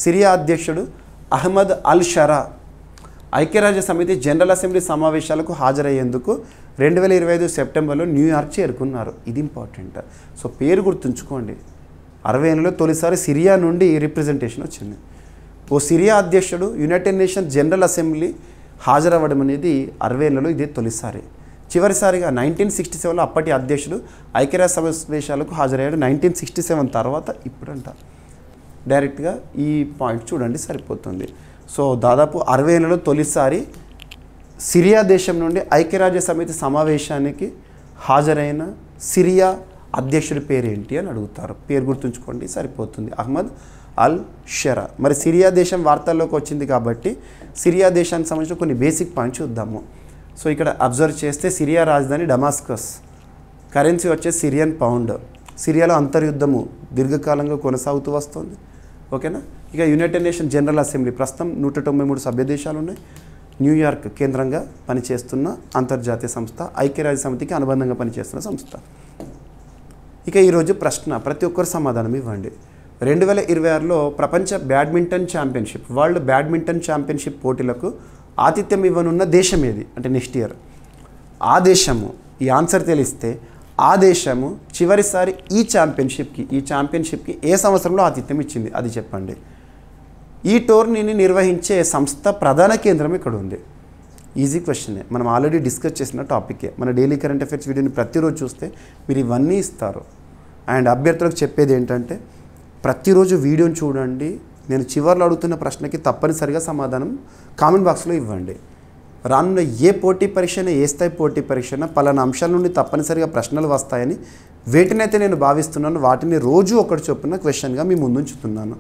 సిరియా అధ్యక్షుడు అహ్మద్ అల్ షరా ఐక్యరాజ్య సమితి జనరల్ అసెంబ్లీ సమావేశాలకు హాజరయ్యేందుకు 2025 సెప్టెంబర్లో న్యూయార్క్ చేరుకున్నారు. ఇది ఇంపార్టెంట్. సో పేరు గుర్తుంచుకోండి. 60 ఏళ్ళలో తొలిసారి సిరియా నుండి రిప్రజెంటేషన్ వచ్చింది. ఓ సిరియా అధ్యక్షుడు యునైటెడ్ నేషన్స్ జనరల్ అసెంబ్లీ హాజరవ్వడం అనేది 60 ఏళ్లలో ఇదే తొలిసారి. చివరిసారిగా 1967లో అప్పటి అధ్యక్షుడు ఐక్యరాజ్య సమావేశాలకు హాజరయ్యాడు. 1967 తర్వాత ఇప్పుడంట. డైరెక్ట్గా ఈ పాయింట్ చూడండి, సరిపోతుంది. సో దాదాపు 60 ఏళ్లలో తొలిసారి సిరియా దేశం నుండి ఐక్యరాజ్య సమితి సమావేశానికి హాజరైన సిరియా అధ్యక్షుడి పేరేంటి అని అడుగుతారు. పేరు గుర్తుంచుకోండి, సరిపోతుంది. అహ్మద్ అల్ షరా. మరి సిరియా దేశం వార్తల్లోకి వచ్చింది కాబట్టి సిరియా దేశానికి సంబంధించిన కొన్ని బేసిక్ పాయింట్స్ చూద్దాము. సో ఇక్కడ అబ్జర్వ్ చేస్తే సిరియా రాజధాని డమాస్కస్, కరెన్సీ వచ్చేసి సిరియన్ పౌండ్. సిరియాలో అంతర్యుద్ధము దీర్ఘకాలంగా కొనసాగుతూ వస్తుంది. ఓకేనా. ఇక యునైటెడ్ నేషన్ జనరల్ అసెంబ్లీ ప్రస్తుతం 193 సభ్య దేశాలు ఉన్నాయి. న్యూయార్క్ కేంద్రంగా పనిచేస్తున్న అంతర్జాతీయ సంస్థ, ఐక్యరాజ్య సమితికి అనుబంధంగా పనిచేస్తున్న సంస్థ. ఇక ఈరోజు ప్రశ్న ప్రతి ఒక్కరు సమాధానం ఇవ్వండి. 2026లో ప్రపంచ badminton championship, world badminton championship పోటీలకు ఆతిథ్యం ఇవ్వనున్న దేశం ఏది అంటే నెక్స్ట్ ఇయర్? ఆ దేశము, ఈ ఆన్సర్ తెలిస్తే ఆ దేశము చివరిసారి ఈ ఛాంపియన్షిప్కి ఏ సంవత్సరంలో ఆతిథ్యం ఇచ్చింది అది చెప్పండి. ఈ టోర్నీని నిర్వహించే సంస్థ ప్రధాన కేంద్రం ఇక్కడ ఉంది. ఈజీ క్వశ్చనే, మనం ఆల్రెడీ డిస్కస్ చేసిన టాపికే. మన డైలీ కరెంట్ అఫైర్స్ వీడియోని ప్రతిరోజు చూస్తే మీరు ఇవన్నీ ఇస్తారు. అండ్ అభ్యర్థులకు చెప్పేది ఏంటంటే ప్రతిరోజు వీడియోని చూడండి. నేను చివర్లో అడుగుతున్న ప్రశ్నకి తప్పనిసరిగా సమాధానం కామెంట్ బాక్స్లో ఇవ్వండి. రానున్న ఏ పోటీ పరీక్షన, ఏ స్థాయి పోటీ పరీక్షన పలానా అంశాల నుండి తప్పనిసరిగా ప్రశ్నలు వస్తాయని వేటినైతే నేను భావిస్తున్నాను వాటిని రోజు ఒకటి చొప్పున క్వశ్చన్గా మీ ముందుంచుతున్నాను.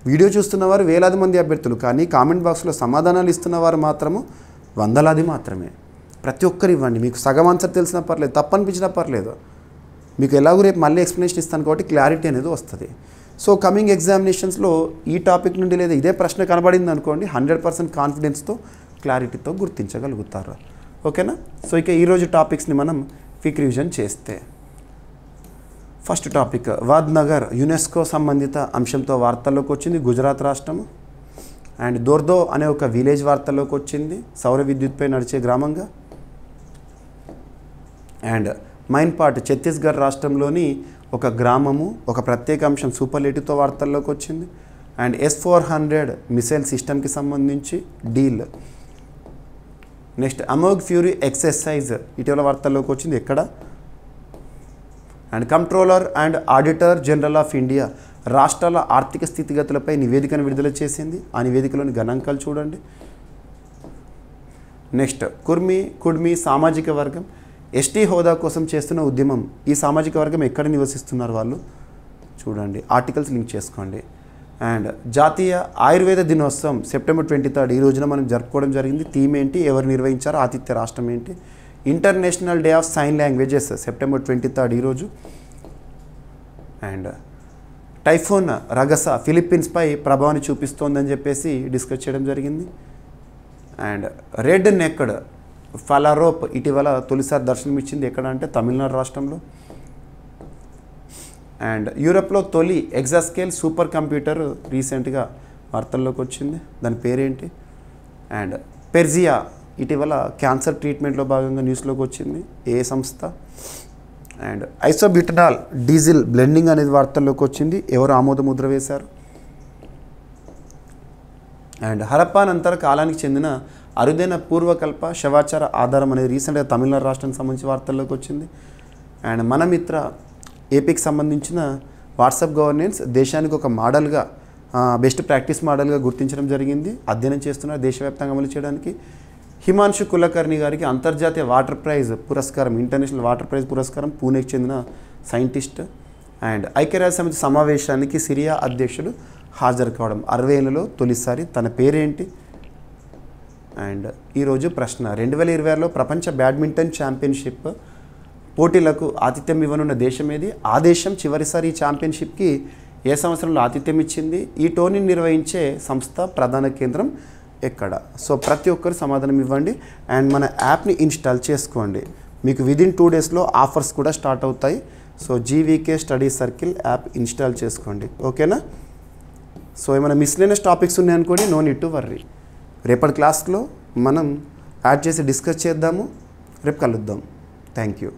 వీడియో చూస్తున్నవారు వేలాది మంది అభ్యర్థులు, కానీ కామెంట్ బాక్స్లో సమాధానాలు ఇస్తున్నవారు మాత్రము వందలాది మాత్రమే. ప్రతి ఒక్కరు ఇవ్వండి. మీకు సగం ఆన్సర్ తెలిసినా పర్లేదు, తప్పనిపించినా పర్లేదు. మీకు ఎలాగో రేపు మళ్ళీ ఎక్స్ప్లెనేషన్ ఇస్తాను కాబట్టి క్లారిటీ అనేది వస్తుంది. సో కమింగ్ ఎగ్జామినేషన్స్లో ఈ టాపిక్ నుండి లేదా ఇదే ప్రశ్న కనబడింది అనుకోండి, 100% కాన్ఫిడెన్స్తో క్లారిటీతో గుర్తించగలుగుతారు. ఓకేనా. సో ఇక ఈరోజు టాపిక్స్ని మనం క్విక్ రివిజన్ చేస్తే, ఫస్ట్ టాపిక్ వాద్నగర్ యునెస్కో సంబంధిత అంశంతో వార్తల్లోకి వచ్చింది, గుజరాత్ రాష్ట్రము. అండ్ దోర్దో అనే ఒక విలేజ్ వార్తల్లోకి వచ్చింది, సౌర విద్యుత్పై నడిచే గ్రామంగా. అండ్ మైన్పాట్ ఛత్తీస్గఢ్ రాష్ట్రంలోని ఒక గ్రామము, ఒక ప్రత్యేక అంశం సూపర్లేటివ్తో వార్తల్లోకి వచ్చింది. అండ్ S-400 మిసైల్ సిస్టమ్కి సంబంధించి deal. Next Amogh fury exercise ఇటీవల వార్తల్లోకి వచ్చింది, ఎక్కడ? And controller and auditor general of India రాష్ట్రాల ఆర్థిక స్థితిగతులపై నివేదికను విడుదల చేసింది. ఆ నివేదికలోని గణాంకాలు చూడండి. నెక్స్ట్ కుర్మి సామాజిక వర్గం ఎస్టీ హోదా కోసం చేస్తున్న ఉద్యమం. ఈ సామాజిక వర్గం ఎక్కడ నివసిస్తున్నారు వాళ్ళు చూడండి, ఆర్టికల్స్ లింక్ చేసుకోండి. అండ్ జాతీయ ఆయుర్వేద దినోత్సవం సెప్టెంబర్ 23 ఈ రోజున మనం జరుపుకోవడం జరిగింది. థీమ్ ఏంటి, ఎవరు నిర్వహించారు, ఆతిథ్య రాష్ట్రం ఏంటి. International Day of Sign Languages September 23 ఈరోజు. అండ్ టైఫోన్ రగస ఫిలిప్పీన్స్పై ప్రభావాన్ని చూపిస్తోందని చెప్పేసి డిస్కస్ చేయడం జరిగింది. అండ్ రెడ్ నెక్డ్ ఫలారోప్ ఇటీవల తొలిసారి దర్శనం ఇచ్చింది, ఎక్కడ అంటే తమిళనాడు రాష్ట్రంలో. అండ్ యూరప్లో తొలి ఎగ్జాస్కేల్ సూపర్ కంప్యూటర్ రీసెంట్గా వార్తల్లోకి వచ్చింది, దాని పేరేంటి. అండ్ పెర్జియా ఇటీవల క్యాన్సర్ ట్రీట్మెంట్లో భాగంగా న్యూస్లోకి వచ్చింది, ఏ సంస్థ? అండ్ ఐసోబ్యూటనాల్ డీజిల్ బ్లెండింగ్ అనేది వార్తల్లోకి వచ్చింది, ఎవరు ఆమోద ముద్ర వేశారు? అండ్ హరప్పానంతర కాలానికి చెందిన అరుదైన పూర్వకల్ప శవాచార ఆధారం అనేది రీసెంట్గా తమిళనాడు రాష్ట్రానికి సంబంధించి వార్తల్లోకి వచ్చింది. అండ్ మన మిత్ర ఏపీకి సంబంధించిన వాట్సాప్ గవర్నెన్స్ దేశానికి ఒక మోడల్గా, బెస్ట్ ప్రాక్టీస్ మోడల్గా గుర్తించడం జరిగింది. అధ్యయనం చేస్తున్నారు దేశవ్యాప్తంగా అమలు చేయడానికి. హిమాంశు కులకర్ణి గారికి అంతర్జాతీయ వాటర్ ప్రైజ్ పురస్కారం, ఇంటర్నేషనల్ వాటర్ ప్రైజ్ పురస్కారం, పూణేకి చెందిన సైంటిస్ట్. అండ్ ఐక్యరాజ్య సమితి సమావేశానికి సిరియా అధ్యక్షుడు హాజరు కావడం 60 ఏళ్లలో తొలిసారి. తన పేరేంటి? అండ్ ఈరోజు ప్రశ్న, 2026లో ప్రపంచ బ్యాడ్మింటన్ ఛాంపియన్షిప్ పోటీలకు ఆతిథ్యం ఇవ్వనున్న దేశం ఏది? ఆ దేశం చివరిసారి ఈ ఛాంపియన్షిప్కి ఏ సంవత్సరంలో ఆతిథ్యం ఇచ్చింది? ఈ టోర్నీని నిర్వహించే సంస్థ ప్రధాన కేంద్రం ఎక్కడ? సో ప్రతి ఒక్కరు సమాధానం ఇవ్వండి. అండ్ మన యాప్ని ఇన్స్టాల్ చేసుకోండి. మీకు విదిన్ 2 డేస్లో ఆఫర్స్ కూడా స్టార్ట్ అవుతాయి. So GVK study circle app install చేసుకోండి, ఓకేనా? సో ఏమైనా మిస్లేనియస్ టాపిక్స్ ఉన్నాయనుకోండి, నో నీడ్ టు వర్రీ. రేపటి క్లాస్లో మనం యాడ్ చేసి డిస్కస్ చేద్దాము. రేపు కలుద్దాం. Thank you.